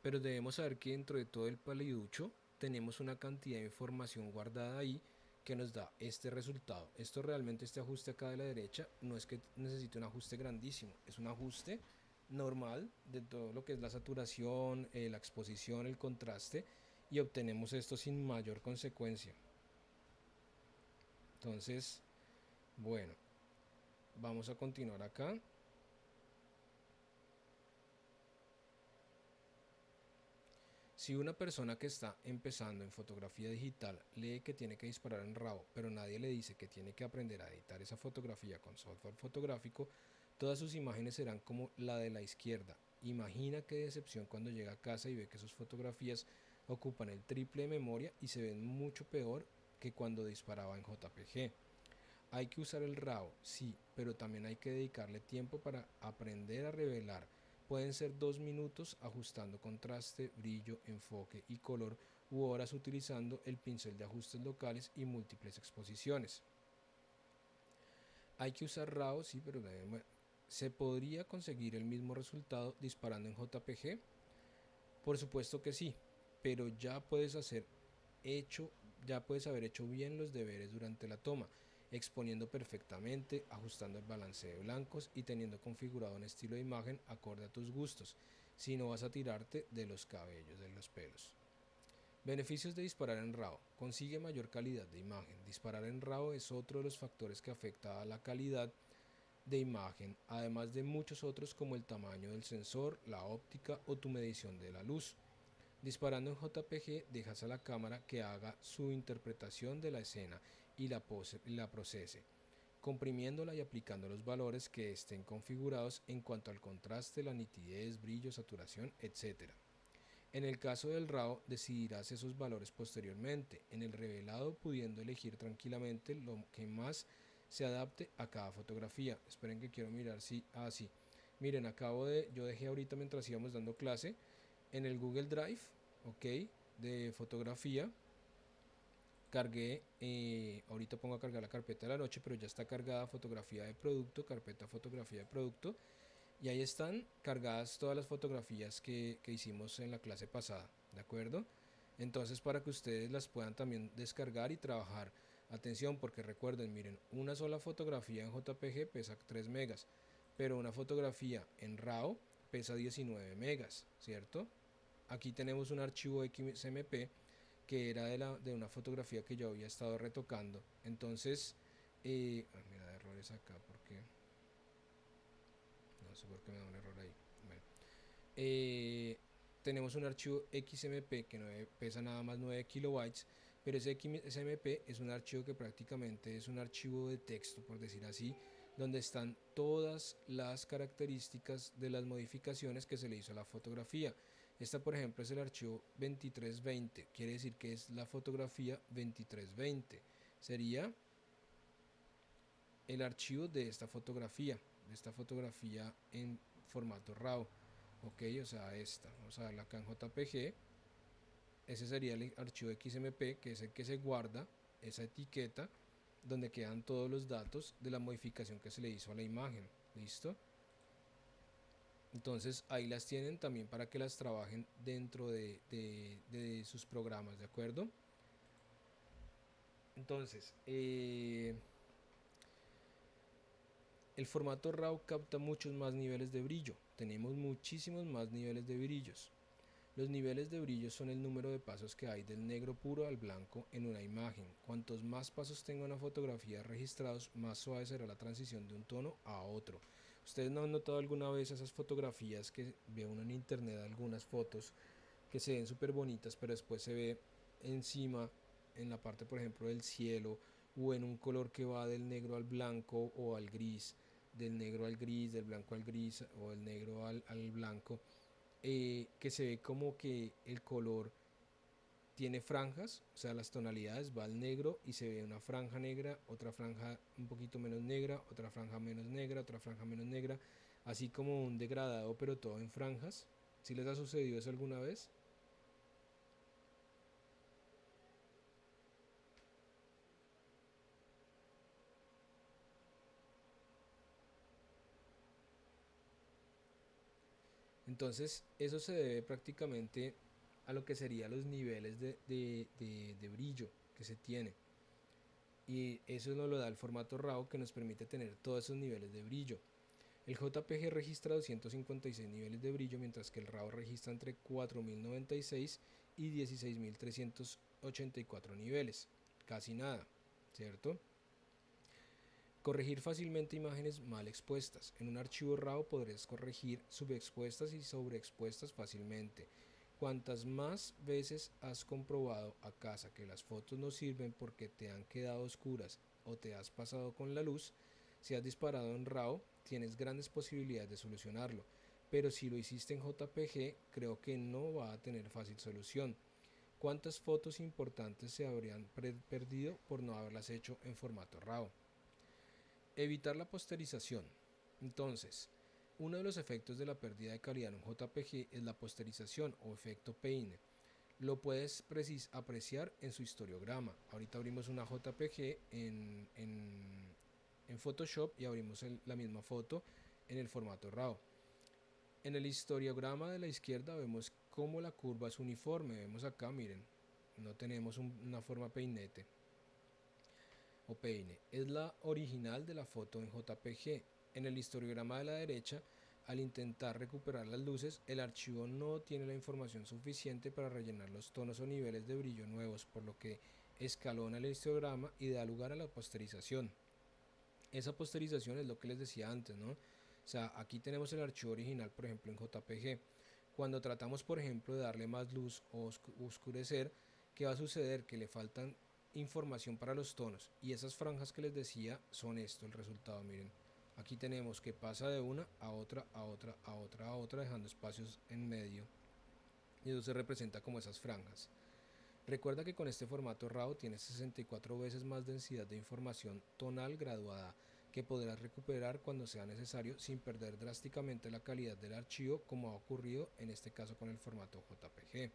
pero debemos saber que dentro de todo el paliducho tenemos una cantidad de información guardada ahí que nos da este resultado. Esto realmente, este ajuste acá de la derecha, no es que necesite un ajuste grandísimo, es un ajuste normal de todo lo que es la saturación, la exposición, el contraste, y obtenemos esto sin mayor consecuencia. Entonces, bueno, vamos a continuar acá. Si una persona que está empezando en fotografía digital lee que tiene que disparar en RAW, pero nadie le dice que tiene que aprender a editar esa fotografía con software fotográfico, todas sus imágenes serán como la de la izquierda. Imagina qué decepción cuando llega a casa y ve que sus fotografías ocupan el triple de memoria y se ven mucho peor que cuando disparaba en JPG. Hay que usar el RAW, sí, pero también hay que dedicarle tiempo para aprender a revelar. Pueden ser 2 minutos ajustando contraste, brillo, enfoque y color, u horas utilizando el pincel de ajustes locales y múltiples exposiciones. Hay que usar RAW, sí, pero ¿se podría conseguir el mismo resultado disparando en JPG? Por supuesto que sí, pero hecho, ya puedes haber hecho bien los deberes durante la toma, exponiendo perfectamente, ajustando el balance de blancos y teniendo configurado un estilo de imagen acorde a tus gustos, si no vas a tirarte de los cabellos, de los pelos. Beneficios de disparar en RAW. Consigue mayor calidad de imagen. Disparar en RAW es otro de los factores que afecta a la calidad de imagen, además de muchos otros como el tamaño del sensor, la óptica o tu medición de la luz. Disparando en JPG dejas a la cámara que haga su interpretación de la escena y la procese, comprimiéndola y aplicando los valores que estén configurados en cuanto al contraste, la nitidez, brillo, saturación, etc. En el caso del RAW decidirás esos valores posteriormente, en el revelado pudiendo elegir tranquilamente lo que más se adapte a cada fotografía. Esperen que quiero mirar si... sí. Miren, yo dejé ahorita mientras íbamos dando clase en el Google Drive, ok, de fotografía. Cargué, ahorita pongo a cargar la carpeta de la noche, pero ya está cargada fotografía de producto, carpeta fotografía de producto, y ahí están cargadas todas las fotografías que hicimos en la clase pasada, ¿de acuerdo? Entonces, para que ustedes las puedan también descargar y trabajar. Atención, porque recuerden, miren, una sola fotografía en JPG pesa 3 megas, pero una fotografía en RAW pesa 19 megas, ¿cierto? Aquí tenemos un archivo XMP que era de una fotografía que yo había estado retocando. Entonces, mira, errores acá, porque no sé por qué me da un error ahí. Bueno, tenemos un archivo XMP que no pesa nada más 9 kilobytes, pero ese XMP es un archivo que prácticamente es un archivo de texto, por decir así, donde están todas las características de las modificaciones que se le hizo a la fotografía. Esta, por ejemplo, es el archivo 2320, quiere decir que es la fotografía 2320. Sería el archivo de esta fotografía en formato RAW. Ok, o sea, vamos a darle acá en JPG. Ese sería el archivo XMP, que es el que se guarda esa etiqueta donde quedan todos los datos de la modificación que se le hizo a la imagen. ¿Listo? Entonces ahí las tienen también para que las trabajen dentro de sus programas, ¿de acuerdo? Entonces, el formato RAW capta muchos más niveles de brillo. Tenemos muchísimos más niveles de brillos. Los niveles de brillo son el número de pasos que hay del negro puro al blanco en una imagen. Cuantos más pasos tenga una fotografía registrados, más suave será la transición de un tono a otro. ¿Ustedes no han notado alguna vez esas fotografías que ve uno en internet, algunas fotos que se ven súper bonitas, pero después se ve encima, en la parte por ejemplo del cielo, o en un color que va del negro al blanco o al gris, del negro al gris, del blanco al gris o del negro al blanco, que se ve como que el color tiene franjas, o sea, las tonalidades va al negro y se ve una franja negra, otra franja un poquito menos negra, otra franja menos negra, otra franja menos negra, así como un degradado, pero todo en franjas. ¿Sí les ha sucedido eso alguna vez? Entonces eso se debe prácticamente a lo que serían los niveles de brillo que se tiene. Y eso nos lo da el formato RAW, que nos permite tener todos esos niveles de brillo. El JPG registra 256 niveles de brillo, mientras que el RAW registra entre 4096 y 16384 niveles. Casi nada, ¿cierto? Corregir fácilmente imágenes mal expuestas. En un archivo RAW podrás corregir subexpuestas y sobreexpuestas fácilmente. Cuantas más veces has comprobado a casa que las fotos no sirven porque te han quedado oscuras o te has pasado con la luz, si has disparado en RAW, tienes grandes posibilidades de solucionarlo. Pero si lo hiciste en JPG, creo que no va a tener fácil solución. ¿Cuántas fotos importantes se habrían perdido por no haberlas hecho en formato RAW? Evitar la posterización. Entonces, uno de los efectos de la pérdida de calidad en un JPG es la posterización o efecto peine. Lo puedes apreciar en su historiograma. Ahorita abrimos una JPG en Photoshop y abrimos la misma foto en el formato RAW. En el historiograma de la izquierda vemos cómo la curva es uniforme. Vemos acá, miren, no tenemos una forma peinete o peine. Es la original de la foto en JPG. En el histograma de la derecha, al intentar recuperar las luces, el archivo no tiene la información suficiente para rellenar los tonos o niveles de brillo nuevos, por lo que escalona el histograma y da lugar a la posterización. Esa posterización es lo que les decía antes, ¿no? O sea, aquí tenemos el archivo original, por ejemplo, en JPG. Cuando tratamos, por ejemplo, de darle más luz o oscurecer, ¿qué va a suceder? Que le faltan información para los tonos, y esas franjas que les decía son esto, el resultado. Miren, aquí tenemos que pasa de una a otra, a otra, a otra, a otra, dejando espacios en medio, y eso se representa como esas franjas. Recuerda que con este formato RAW tienes 64 veces más densidad de información tonal graduada, que podrás recuperar cuando sea necesario sin perder drásticamente la calidad del archivo, como ha ocurrido en este caso con el formato JPG.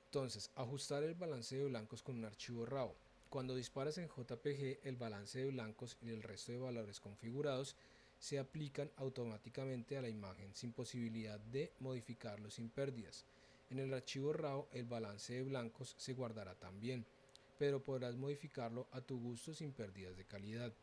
Entonces, ajustar el balance de blancos con un archivo RAW. Cuando disparas en JPG, el balance de blancos y el resto de valores configurados se aplican automáticamente a la imagen, sin posibilidad de modificarlo sin pérdidas. En el archivo RAW, el balance de blancos se guardará también, pero podrás modificarlo a tu gusto sin pérdidas de calidad.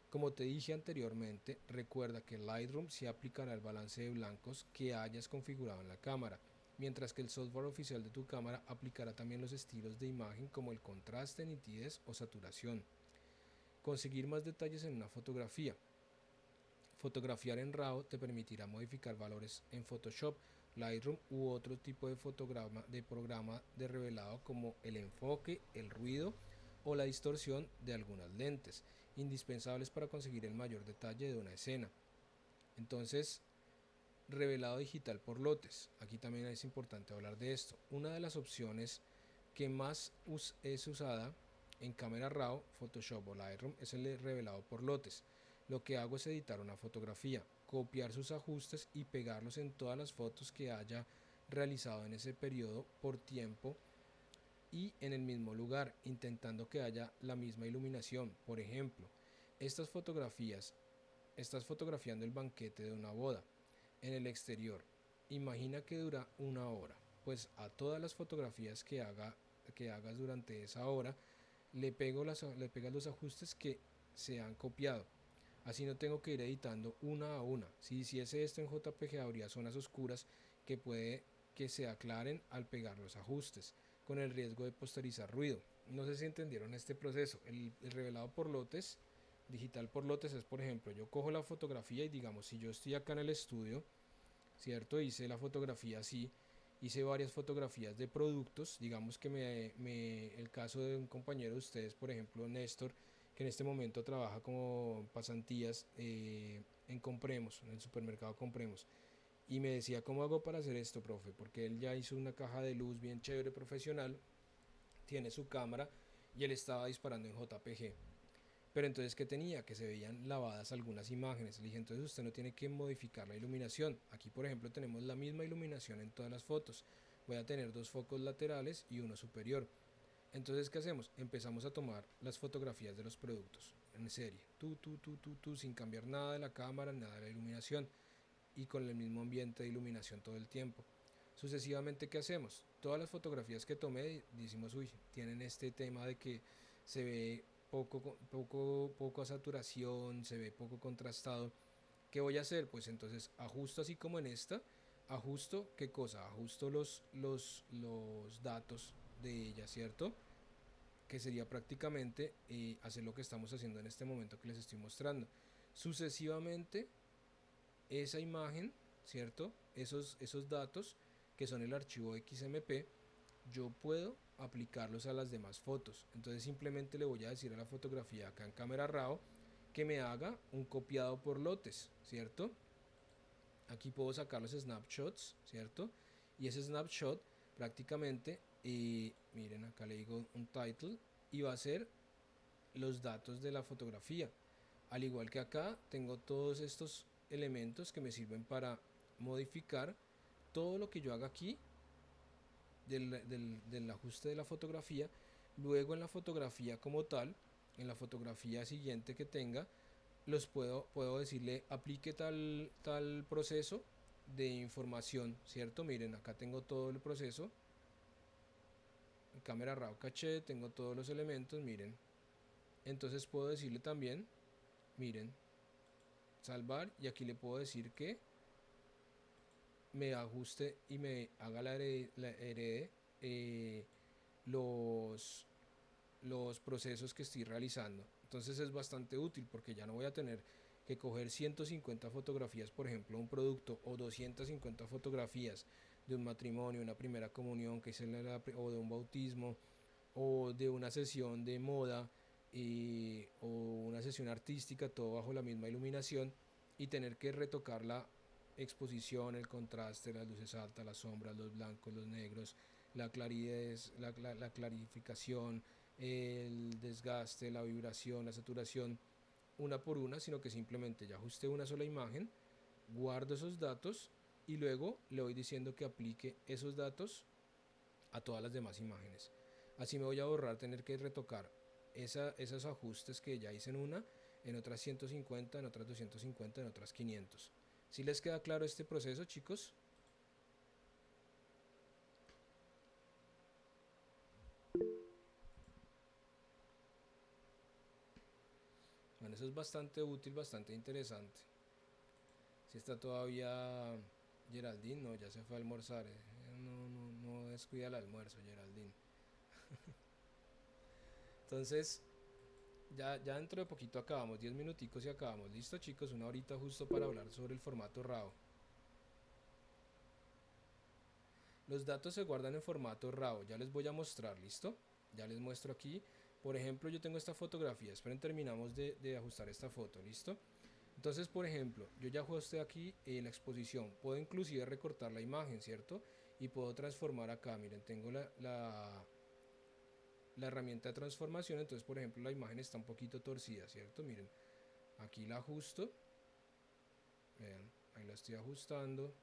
Como te dije anteriormente, recuerda que Lightroom se aplicará el balance de blancos que hayas configurado en la cámara, mientras que el software oficial de tu cámara aplicará también los estilos de imagen como el contraste, nitidez o saturación. Conseguir más detalles en una fotografía. Fotografiar en RAW te permitirá modificar valores en Photoshop, Lightroom u otro tipo de programa de revelado, como el enfoque, el ruido o la distorsión de algunas lentes, indispensables para conseguir el mayor detalle de una escena. Entonces, revelado digital por lotes. Aquí también es importante hablar de esto. Una de las opciones que más es usada en cámara RAW, Photoshop o Lightroom es el revelado por lotes. Lo que hago es editar una fotografía, copiar sus ajustes y pegarlos en todas las fotos que haya realizado en ese periodo por tiempo y en el mismo lugar, intentando que haya la misma iluminación. Por ejemplo, estas fotografías, estás fotografiando el banquete de una boda en el exterior. Imagina que dura una hora. Pues a todas las fotografías que hagas durante esa hora, le pegas los ajustes que se han copiado. Así no tengo que ir editando una a una. Si hiciese esto en JPG, habría zonas oscuras que puede que se aclaren al pegar los ajustes, con el riesgo de posterizar ruido. No sé si entendieron este proceso. El revelado por lotes, digital por lotes, es, por ejemplo, yo cojo la fotografía y, digamos, si yo estoy acá en el estudio, ¿cierto? Hice la fotografía así, hice varias fotografías de productos, digamos que el caso de un compañero de ustedes, por ejemplo, Néstor, que en este momento trabaja como pasantías en Compremos, en el supermercado Compremos, y me decía, ¿cómo hago para hacer esto, profe? Porque él ya hizo una caja de luz bien chévere, profesional, tiene su cámara y él estaba disparando en JPG. Pero entonces, ¿qué tenía? Que se veían lavadas algunas imágenes. Le dije, entonces usted no tiene que modificar la iluminación. Aquí, por ejemplo, tenemos la misma iluminación en todas las fotos. Voy a tener dos focos laterales y uno superior. Entonces, ¿qué hacemos? Empezamos a tomar las fotografías de los productos en serie. Sin cambiar nada de la cámara, nada de la iluminación. y con el mismo ambiente de iluminación todo el tiempo. Sucesivamente, ¿qué hacemos? Todas las fotografías que tomé, decimos, uy, tienen este tema de que se ve poca saturación, se ve poco contrastado. ¿Qué voy a hacer? Pues entonces ajusto así como en esta, ajusto, ¿qué cosa? Ajusto los datos de ella, ¿cierto? Que sería prácticamente hacer lo que estamos haciendo en este momento que les estoy mostrando. Sucesivamente, esa imagen, ¿cierto? Esos datos que son el archivo XMP, yo puedo aplicarlos a las demás fotos. Entonces simplemente le voy a decir a la fotografía acá en cámara RAW que me haga un copiado por lotes, ¿cierto? Aquí puedo sacar los snapshots, ¿cierto? Y ese snapshot prácticamente, miren, acá le digo un title y va a ser los datos de la fotografía. Al igual que acá tengo todos estos elementos que me sirven para modificar todo lo que yo haga aquí del ajuste de la fotografía. Luego en la fotografía como tal, en la fotografía siguiente que tenga, puedo decirle aplique tal proceso de información, ¿cierto? Miren, acá tengo todo el proceso. En cámara RAW caché, tengo todos los elementos, miren. Entonces puedo decirle también, miren, salvar, y aquí le puedo decir que me ajuste y me haga la herede los, los procesos que estoy realizando. Entonces es bastante útil porque ya no voy a tener que coger 150 fotografías, por ejemplo, un producto, o 250 fotografías de un matrimonio, una primera comunión que hice o de un bautismo, o de una sesión de moda, o una sesión artística, todo bajo la misma iluminación, y tener que retocar la exposición, el contraste, las luces altas, las sombras, los blancos, los negros, la claridad, la clarificación, el desgaste, la vibración, la saturación, una por una, sino que simplemente ya ajusté una sola imagen, guardo esos datos y luego le voy diciendo que aplique esos datos a todas las demás imágenes. Así me voy a ahorrar tener que retocar esos ajustes que ya hice en otras 150, en otras 250, en otras 500. ¿Sí les queda claro este proceso, chicos? Bueno, eso es bastante útil, bastante interesante. Si está todavía Geraldine, no, ya se fue a almorzar. No descuida el almuerzo, Geraldine. Entonces, ya dentro de poquito acabamos, 10 minuticos y acabamos. Listo, chicos, una horita justo para hablar sobre el formato RAW. Los datos se guardan en formato RAW, ya les voy a mostrar, ¿listo? Ya les muestro aquí. Por ejemplo, yo tengo esta fotografía, esperen, terminamos de ajustar esta foto, ¿listo? Entonces, por ejemplo, yo ya ajusté aquí la exposición, puedo inclusive recortar la imagen, ¿cierto? Y puedo transformar acá, miren, tengo la herramienta de transformación, entonces, por ejemplo, la imagen está un poquito torcida, ¿cierto? Miren, aquí la ajusto, vean, ahí la estoy ajustando,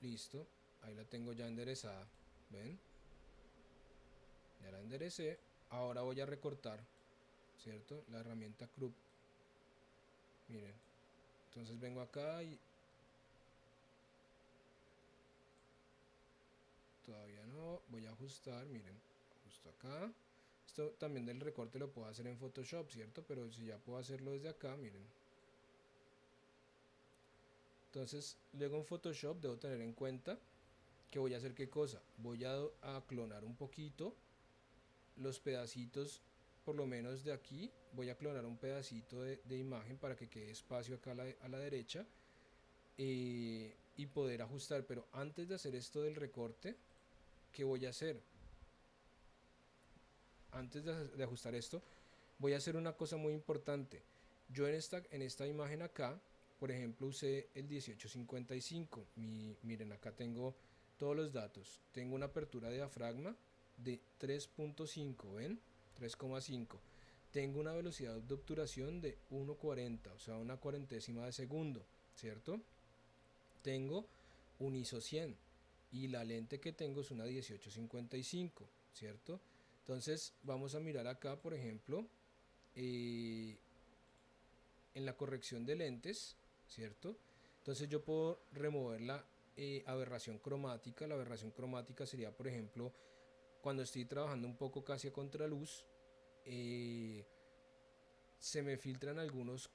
listo, ahí la tengo ya enderezada, ¿ven? Ya la enderecé, ahora voy a recortar, ¿cierto? La herramienta crop, miren, entonces vengo acá y todavía no, voy a ajustar, miren, justo acá. Esto también del recorte lo puedo hacer en Photoshop, ¿cierto? Pero si ya puedo hacerlo desde acá, miren. Entonces, luego en Photoshop debo tener en cuenta que voy a hacer qué cosa. Voy a clonar un poquito los pedacitos, por lo menos de aquí. Voy a clonar un pedacito de imagen para que quede espacio acá a la derecha. Y poder ajustar. Pero antes de hacer esto del recorte, ¿qué voy a hacer? Antes de ajustar esto, voy a hacer una cosa muy importante. Yo en esta imagen acá, por ejemplo, usé el 1855. Miren, acá tengo todos los datos. Tengo una apertura de diafragma de 3.5, ¿ven? 3,5. Tengo una velocidad de obturación de 1,40, o sea, una cuarentésima de segundo, ¿cierto? Tengo un ISO 100 y la lente que tengo es una 1855, ¿cierto? Entonces vamos a mirar acá, por ejemplo, en en la corrección de lentes, ¿cierto? Entonces yo puedo remover la aberración cromática. La aberración cromática sería, por ejemplo, cuando estoy trabajando un poco casi a contraluz, eh, se me filtran algunos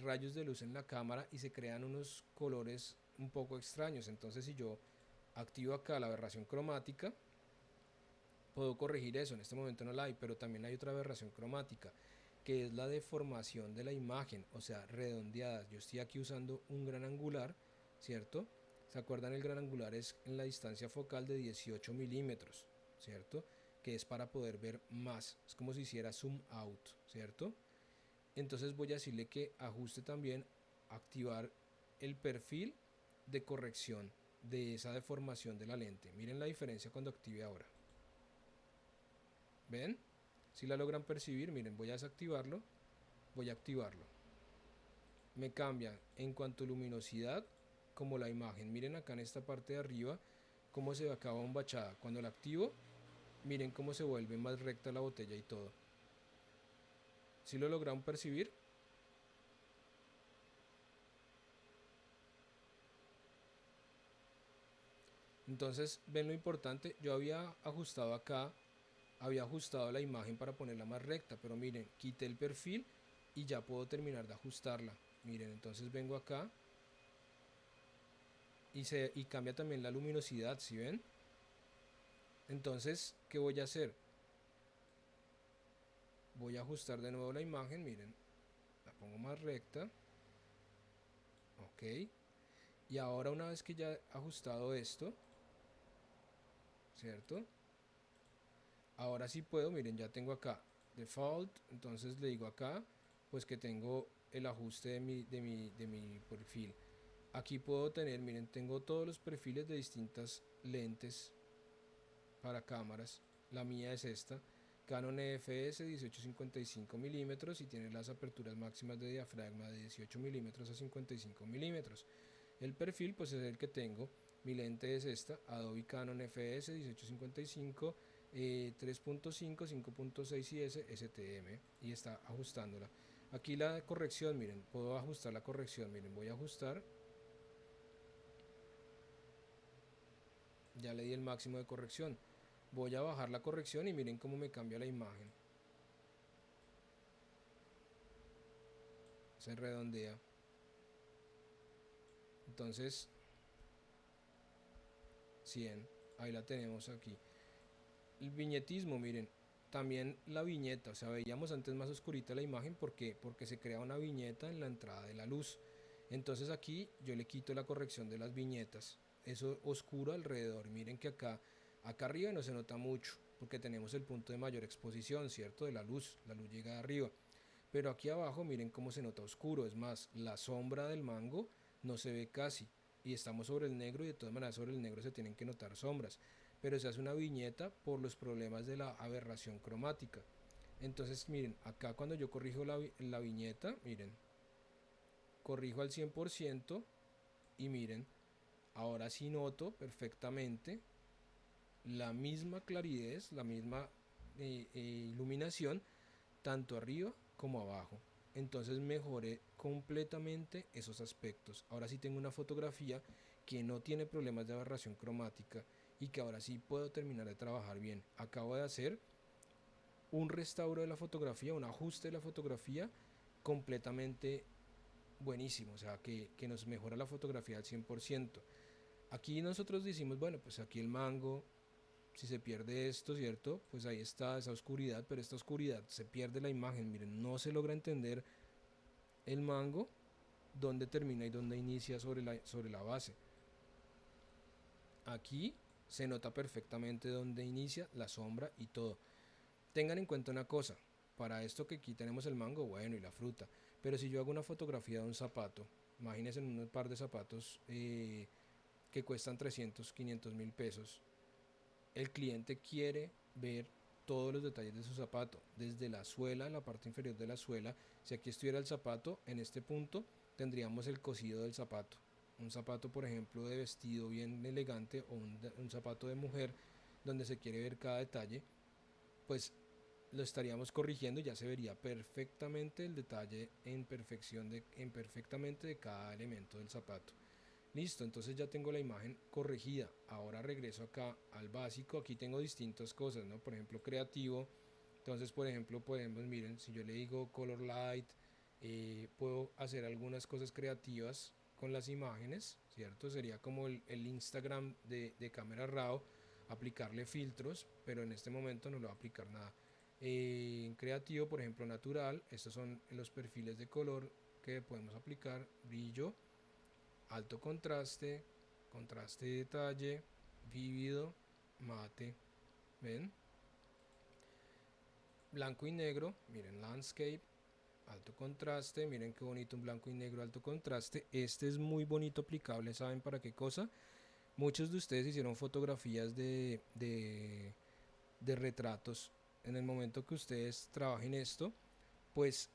rayos de luz en la cámara y se crean unos colores un poco extraños. Entonces si yo activo acá la aberración cromática, puedo corregir eso. En este momento no la hay, pero también hay otra aberración cromática, que es la deformación de la imagen, o sea, redondeadas. Yo estoy aquí usando un gran angular, ¿cierto? ¿Se acuerdan? El gran angular es en la distancia focal de 18 milímetros, ¿cierto? Que es para poder ver más. Es como si hiciera zoom out, ¿cierto? Entonces voy a decirle que ajuste también, activar el perfil de corrección de esa deformación de la lente. Miren la diferencia cuando active ahora. ¿Ven? Si la logran percibir, miren, voy a desactivarlo, voy a activarlo. Me cambia en cuanto a luminosidad como la imagen. Miren acá en esta parte de arriba cómo se ve acá bombachada. Cuando la activo, miren cómo se vuelve más recta la botella y todo. Si lo logran percibir, entonces ven lo importante. Yo había ajustado acá, había ajustado la imagen para ponerla más recta, pero miren, quité el perfil y ya puedo terminar de ajustarla. Miren, entonces vengo acá y cambia también la luminosidad, ¿sí ven? Entonces, ¿qué voy a hacer? Voy a ajustar de nuevo la imagen, miren, la pongo más recta, ok. Y ahora una vez que ya he ajustado esto, ¿cierto? Ahora sí puedo, miren, ya tengo acá default, entonces le digo acá, pues que tengo el ajuste de mi perfil. Aquí puedo tener, miren, tengo todos los perfiles de distintas lentes para cámaras. La mía es esta, Canon EFS 18-55 milímetros y tiene las aperturas máximas de diafragma de 18 milímetros a 55 milímetros. El perfil pues es el que tengo. Mi lente es esta, Adobe Canon FS 18-55, 3.5, 5.6 y STM, y está ajustándola. Aquí la corrección, miren, puedo ajustar la corrección, miren, voy a ajustar, ya le di el máximo de corrección. Voy a bajar la corrección y miren cómo me cambia la imagen. Se redondea. Entonces, 100. Ahí la tenemos aquí. El viñetismo, miren. También la viñeta. O sea, veíamos antes más oscurita la imagen. ¿Por qué? Porque se crea una viñeta en la entrada de la luz. Entonces aquí yo le quito la corrección de las viñetas. Eso oscuro alrededor. Miren que acá arriba no se nota mucho, porque tenemos el punto de mayor exposición, ¿cierto? De la luz. La luz llega de arriba. Pero aquí abajo miren cómo se nota oscuro. Es más, la sombra del mango no se ve casi. Y estamos sobre el negro y de todas maneras sobre el negro se tienen que notar sombras. Pero se hace una viñeta por los problemas de la aberración cromática. Entonces miren, acá cuando yo corrijo la viñeta, miren, corrijo al 100% y miren, ahora sí noto perfectamente la misma claridad, la misma iluminación, tanto arriba como abajo. Entonces mejoré completamente esos aspectos. Ahora sí tengo una fotografía que no tiene problemas de aberración cromática y que ahora sí puedo terminar de trabajar bien. Acabo de hacer un restauro de la fotografía, un ajuste de la fotografía completamente buenísimo, o sea, que nos mejora la fotografía al 100%. Aquí nosotros decimos, bueno, pues aquí el mango, si se pierde esto, ¿cierto? Pues ahí está esa oscuridad, pero esta oscuridad se pierde la imagen, miren, no se logra entender el mango dónde termina y dónde inicia sobre la base. Aquí se nota perfectamente dónde inicia la sombra y todo. Tengan en cuenta una cosa, para esto que aquí tenemos el mango, bueno, y la fruta, pero si yo hago una fotografía de un zapato, imagínense un par de zapatos que cuestan 300, 500 mil pesos, el cliente quiere ver todos los detalles de su zapato, desde la suela, la parte inferior de la suela. Si aquí estuviera el zapato, en este punto tendríamos el cosido del zapato. Un zapato, por ejemplo, de vestido bien elegante o un zapato de mujer donde se quiere ver cada detalle, pues lo estaríamos corrigiendo y ya se vería perfectamente el detalle en perfección en perfectamente de cada elemento del zapato. Listo, entonces ya tengo la imagen corregida. Ahora regreso acá al básico. Aquí tengo distintas cosas, ¿no? Por ejemplo, creativo. Entonces, por ejemplo, podemos, miren, si yo le digo color light, puedo hacer algunas cosas creativas con las imágenes, ¿cierto? Sería como el Instagram de cámara RAW, aplicarle filtros, pero en este momento no le voy a aplicar nada. En creativo, por ejemplo, natural, estos son los perfiles de color que podemos aplicar: brillo, alto contraste, contraste de detalle, vívido, mate. ¿Ven? Blanco y negro, miren, landscape, alto contraste, miren qué bonito un blanco y negro alto contraste. Este es muy bonito aplicable, ¿saben para qué cosa? Muchos de ustedes hicieron fotografías de retratos. En el momento que ustedes trabajen esto, pues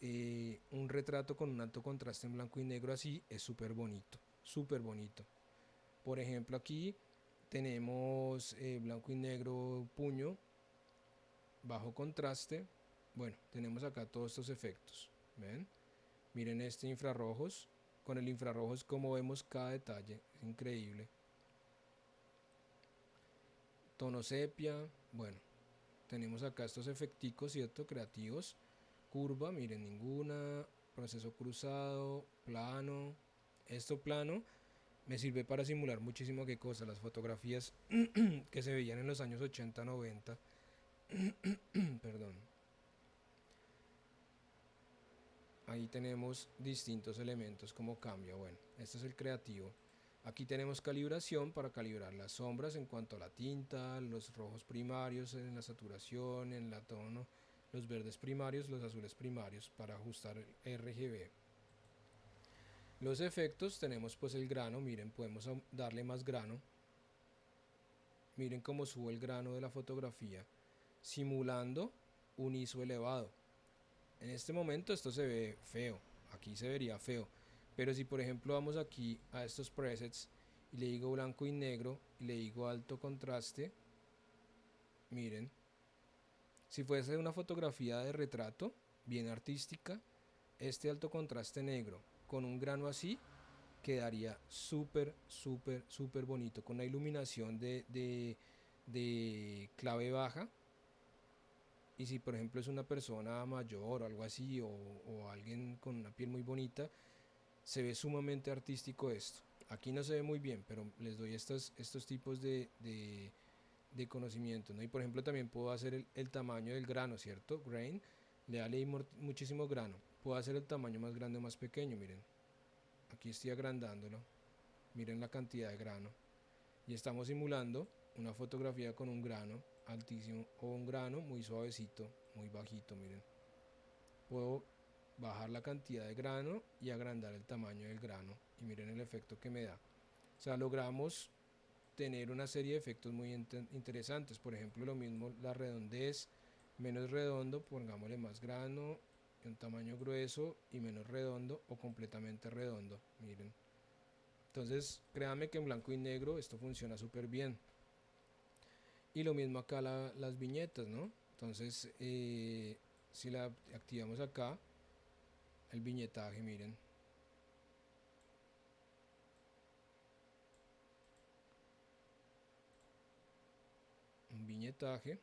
un retrato con un alto contraste en blanco y negro así es súper bonito, súper bonito. Por ejemplo, aquí tenemos blanco y negro puño, bajo contraste. Bueno, tenemos acá todos estos efectos. ¿Ven? Miren este infrarrojos. Con el infrarrojos como vemos cada detalle, es increíble. Tono sepia. Bueno, tenemos acá estos efecticos, ¿cierto? Creativos. Curva, miren, ninguna. Proceso cruzado, plano. Esto plano me sirve para simular muchísimo qué cosa. Las fotografías que se veían en los años 80, 90. Perdón. Ahí tenemos distintos elementos como cambio. Bueno, este es el creativo. Aquí tenemos calibración para calibrar las sombras en cuanto a la tinta, los rojos primarios en la saturación, en la tono, los verdes primarios, los azules primarios para ajustar el RGB. Los efectos tenemos pues el grano, miren, podemos darle más grano. Miren cómo sube el grano de la fotografía, simulando un ISO elevado. En este momento esto se ve feo, aquí se vería feo, pero si por ejemplo vamos aquí a estos presets y le digo blanco y negro y le digo alto contraste, miren, si fuese una fotografía de retrato bien artística, este alto contraste negro con un grano así quedaría súper, súper, súper bonito, con una iluminación de clave baja. Y si por ejemplo es una persona mayor o algo así, o alguien con una piel muy bonita, se ve sumamente artístico esto. Aquí no se ve muy bien, pero les doy estos tipos de conocimientos, ¿no? Y por ejemplo también puedo hacer el tamaño del grano, ¿cierto? Grain, le da muchísimo grano. Puedo hacer el tamaño más grande o más pequeño, miren. Aquí estoy agrandándolo. Miren la cantidad de grano. Y estamos simulando una fotografía con un grano altísimo o un grano muy suavecito, muy bajito, miren. Puedo bajar la cantidad de grano y agrandar el tamaño del grano y miren el efecto que me da. O sea, logramos tener una serie de efectos muy interesantes. Por ejemplo, lo mismo la redondez, menos redondo, pongámosle más grano, un tamaño grueso y menos redondo o completamente redondo, miren. Entonces, créanme que en blanco y negro esto funciona súper bien. Y lo mismo acá las viñetas, ¿no? Entonces, si la activamos acá, el viñetaje, miren. Un viñetaje.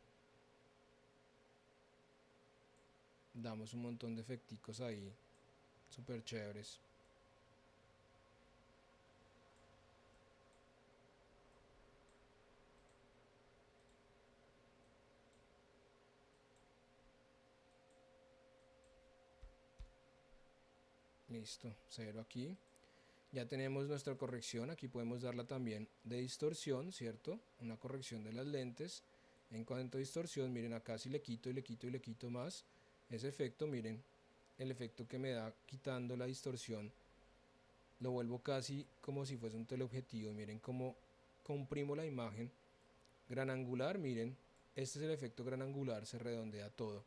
Damos un montón de efecticos ahí, súper chéveres. Listo, cero aquí. Ya tenemos nuestra corrección, aquí podemos darla también de distorsión, ¿cierto? Una corrección de las lentes. En cuanto a distorsión, miren acá si le quito y le quito y le quito más ese efecto, miren el efecto que me da quitando la distorsión. Lo vuelvo casi como si fuese un teleobjetivo, miren cómo comprimo la imagen. Gran angular, miren, este es el efecto gran angular, se redondea todo.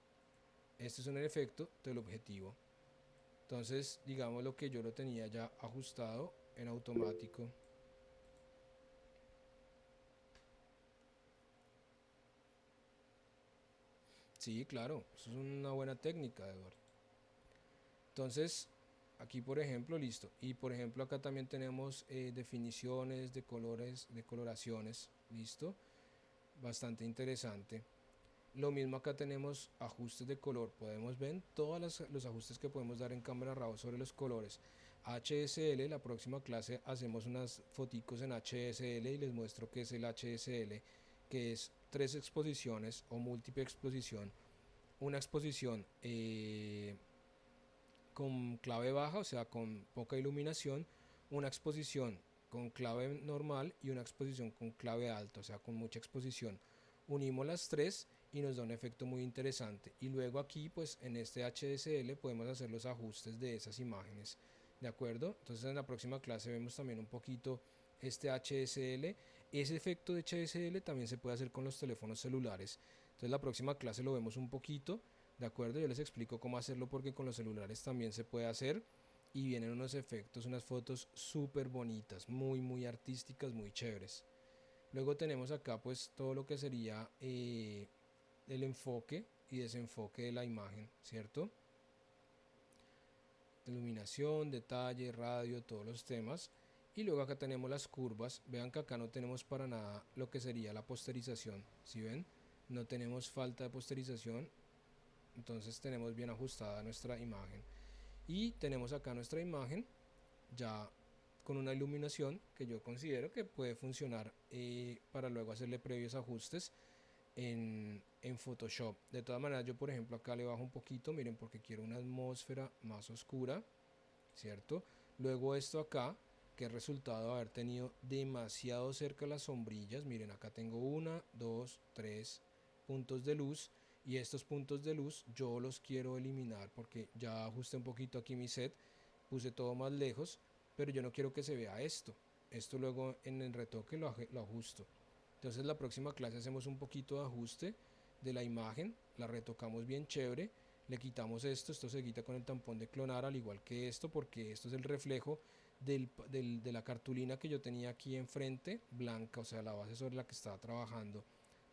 Este es un efecto teleobjetivo. Entonces, digamos lo que yo lo tenía ya ajustado en automático. Sí, claro, eso es una buena técnica, Eduardo. Entonces, aquí por ejemplo, listo. Y por ejemplo, acá también tenemos definiciones de colores, de coloraciones, listo. Bastante interesante. Lo mismo acá tenemos ajustes de color. Podemos ver todos los ajustes que podemos dar en cámara RAW sobre los colores. HSL, la próxima clase hacemos unas foticos en HSL y les muestro qué es el HSL, que es tres exposiciones o múltiple exposición. Una exposición con clave baja, o sea, con poca iluminación, una exposición con clave normal y una exposición con clave alta, o sea, con mucha exposición. Unimos las tres y nos da un efecto muy interesante. Y luego aquí, pues en este HSL podemos hacer los ajustes de esas imágenes. ¿De acuerdo? Entonces en la próxima clase vemos también un poquito este HSL. Ese efecto de HSL también se puede hacer con los teléfonos celulares. Entonces la próxima clase lo vemos un poquito. ¿De acuerdo? Yo les explico cómo hacerlo porque con los celulares también se puede hacer y vienen unos efectos, unas fotos súper bonitas, muy, muy artísticas, muy chéveres. Luego tenemos acá pues todo lo que sería el enfoque y desenfoque de la imagen, ¿cierto? Iluminación, detalle, radio, todos los temas. Y luego acá tenemos las curvas. Vean que acá no tenemos para nada lo que sería la posterización. ¿Sí ven? No tenemos falta de posterización. Entonces tenemos bien ajustada nuestra imagen. Y tenemos acá nuestra imagen ya con una iluminación que yo considero que puede funcionar para luego hacerle previos ajustes en Photoshop. De todas maneras, yo por ejemplo acá le bajo un poquito, miren, porque quiero una atmósfera más oscura, ¿cierto? Luego esto acá, que es resultado de haber tenido demasiado cerca las sombrillas, miren, acá tengo una, dos, tres puntos de luz y estos puntos de luz yo los quiero eliminar porque ya ajusté un poquito aquí mi set, puse todo más lejos, pero yo no quiero que se vea esto. Esto luego en el retoque lo ajusto. Entonces la próxima clase hacemos un poquito de ajuste de la imagen, la retocamos bien chévere, le quitamos esto se quita con el tampón de clonar al igual que esto porque esto es el reflejo de la cartulina que yo tenía aquí enfrente, blanca, o sea la base sobre la que estaba trabajando.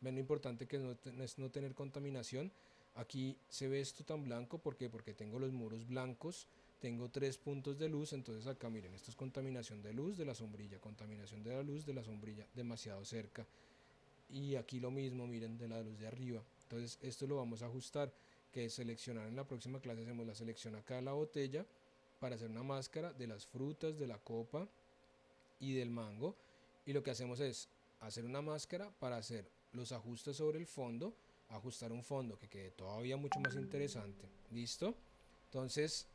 Ven lo importante que es no tener contaminación. Aquí se ve esto tan blanco porque tengo los muros blancos, tengo tres puntos de luz, entonces acá miren, esto es contaminación de luz de la sombrilla, contaminación de la luz de la sombrilla demasiado cerca. Y aquí lo mismo, miren, de la luz de arriba. Entonces esto lo vamos a ajustar, que es seleccionar en la próxima clase, hacemos la selección acá de la botella para hacer una máscara de las frutas, de la copa y del mango. Y lo que hacemos es hacer una máscara para hacer los ajustes sobre el fondo, ajustar un fondo que quede todavía mucho más interesante. ¿Listo? Entonces,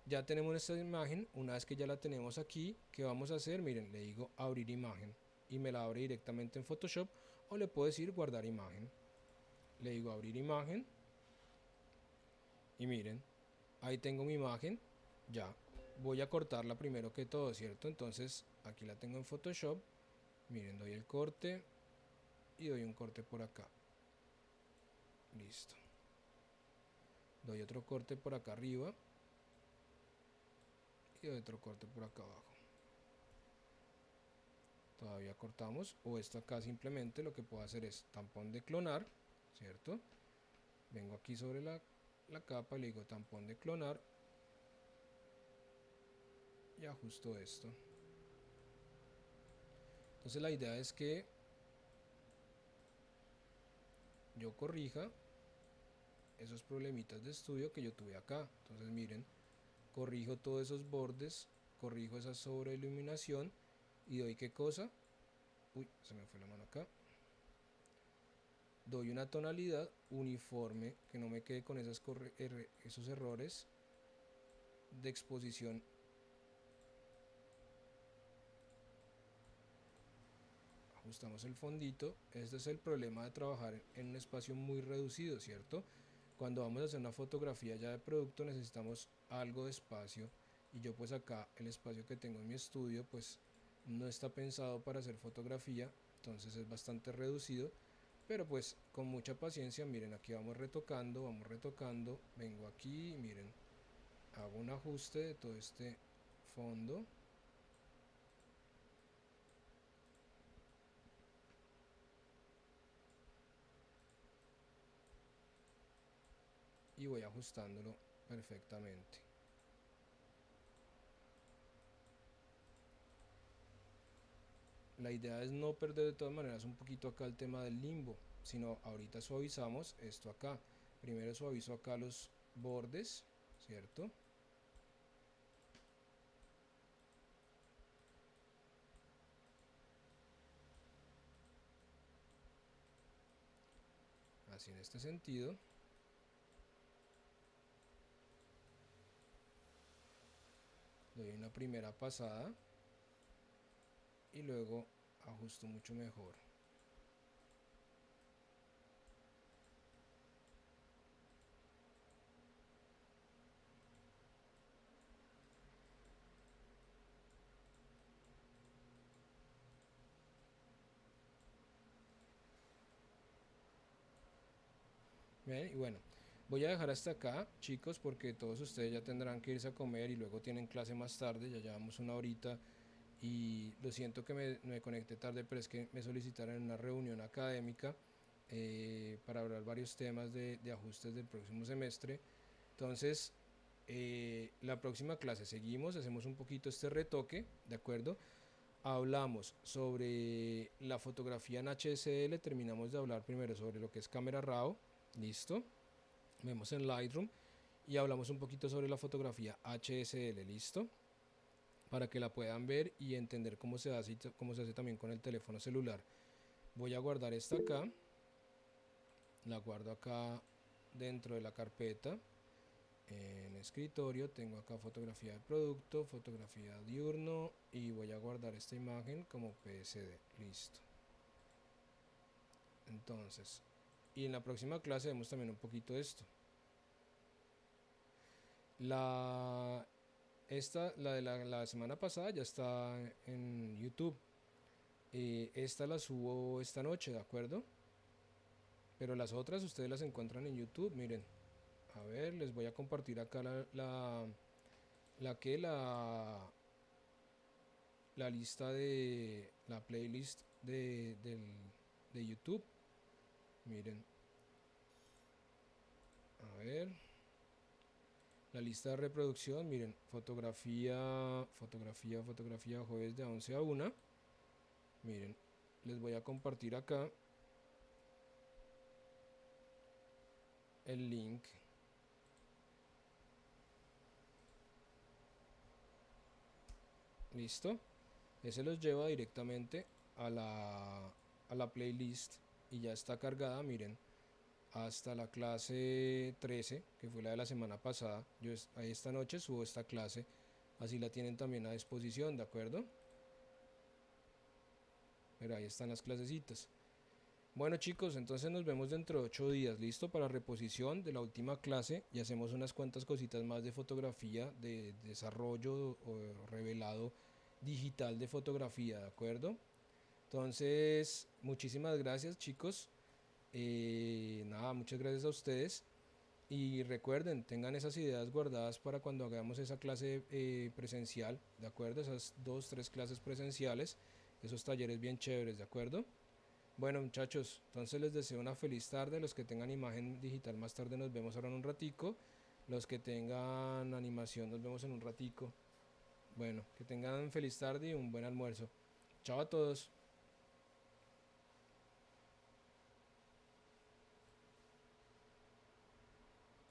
ya tenemos esta imagen. Una vez que ya la tenemos aquí, ¿qué vamos a hacer? Miren, le digo abrir imagen y me la abre directamente en Photoshop, o le puedo decir guardar imagen. Le digo abrir imagen y miren, ahí tengo mi imagen. Ya voy a cortarla primero que todo, ¿cierto? Entonces aquí la tengo en Photoshop. Miren, doy el corte y doy un corte por acá. Listo. Doy otro corte por acá arriba y doy otro corte por acá abajo. Todavía cortamos, o esto acá simplemente lo que puedo hacer es tampón de clonar, ¿cierto? Vengo aquí sobre la capa, le digo tampón de clonar y ajusto esto. Entonces la idea es que yo corrija esos problemitas de estudio que yo tuve acá. Entonces miren, corrijo todos esos bordes, corrijo esa sobreiluminación y doy qué cosa. Uy, se me fue la mano acá. Doy una tonalidad uniforme, que no me quede con esos errores de exposición. Ajustamos el fondito. Este es el problema de trabajar en un espacio muy reducido, ¿cierto? Cuando vamos a hacer una fotografía ya de producto necesitamos algo de espacio, y yo pues acá el espacio que tengo en mi estudio pues no está pensado para hacer fotografía, entonces es bastante reducido, pero pues con mucha paciencia. Miren, aquí vamos retocando, vengo aquí, miren, hago un ajuste de todo este fondo. y voy ajustándolo perfectamente. La idea es no perder de todas maneras un poquito acá el tema del limbo, sino ahorita suavizamos esto acá. Primero suavizo acá los bordes, ¿cierto? Así en este sentido. Doy una primera pasada y luego ajusto mucho mejor. Bien, y bueno, voy a dejar hasta acá, chicos, porque todos ustedes ya tendrán que irse a comer y luego tienen clase más tarde. Ya llevamos una horita y lo siento que me conecté tarde, pero es que me solicitaron en una reunión académica para hablar varios temas de ajustes del próximo semestre. Entonces, la próxima clase seguimos, hacemos un poquito este retoque, ¿de acuerdo? Hablamos sobre la fotografía en HSL, terminamos de hablar primero sobre lo que es cámara RAW, listo, vemos en Lightroom y hablamos un poquito sobre la fotografía HSL, listo, para que la puedan ver y entender cómo se hace, cómo se hace también con el teléfono celular. Voy a guardar esta acá, la guardo acá dentro de la carpeta. En escritorio tengo acá fotografía de producto, fotografía diurno y voy a guardar esta imagen como PSD, listo. Entonces, y en la próxima clase vemos también un poquito de esto. La, la de la semana pasada ya está en YouTube. Esta la subo esta noche, ¿de acuerdo? Pero las otras ustedes las encuentran en YouTube, miren. A ver, les voy a compartir acá la lista de la playlist de YouTube. Miren, a ver, la lista de reproducción, miren, fotografía, jueves de 11 a 1. Miren, les voy a compartir acá el link. Listo, ese los lleva directamente a la playlist y ya está cargada, miren, hasta la clase 13, que fue la de la semana pasada. Yo esta noche subo esta clase, así la tienen también a disposición, ¿de acuerdo? Pero ahí están las clasecitas. Bueno chicos, entonces nos vemos dentro de 8 días, listo para reposición de la última clase y hacemos unas cuantas cositas más de fotografía, de desarrollo o revelado digital de fotografía, ¿de acuerdo? Entonces, muchísimas gracias chicos. Nada, muchas gracias a ustedes. Y recuerden, tengan esas ideas guardadas para cuando hagamos esa clase presencial, ¿de acuerdo? Esas 2, 3 clases presenciales, esos talleres bien chéveres, ¿de acuerdo? Bueno muchachos, entonces les deseo una feliz tarde. Los que tengan imagen digital más tarde nos vemos ahora en un ratico. Los que tengan animación nos vemos en un ratico. Bueno, que tengan feliz tarde y un buen almuerzo. Chao a todos.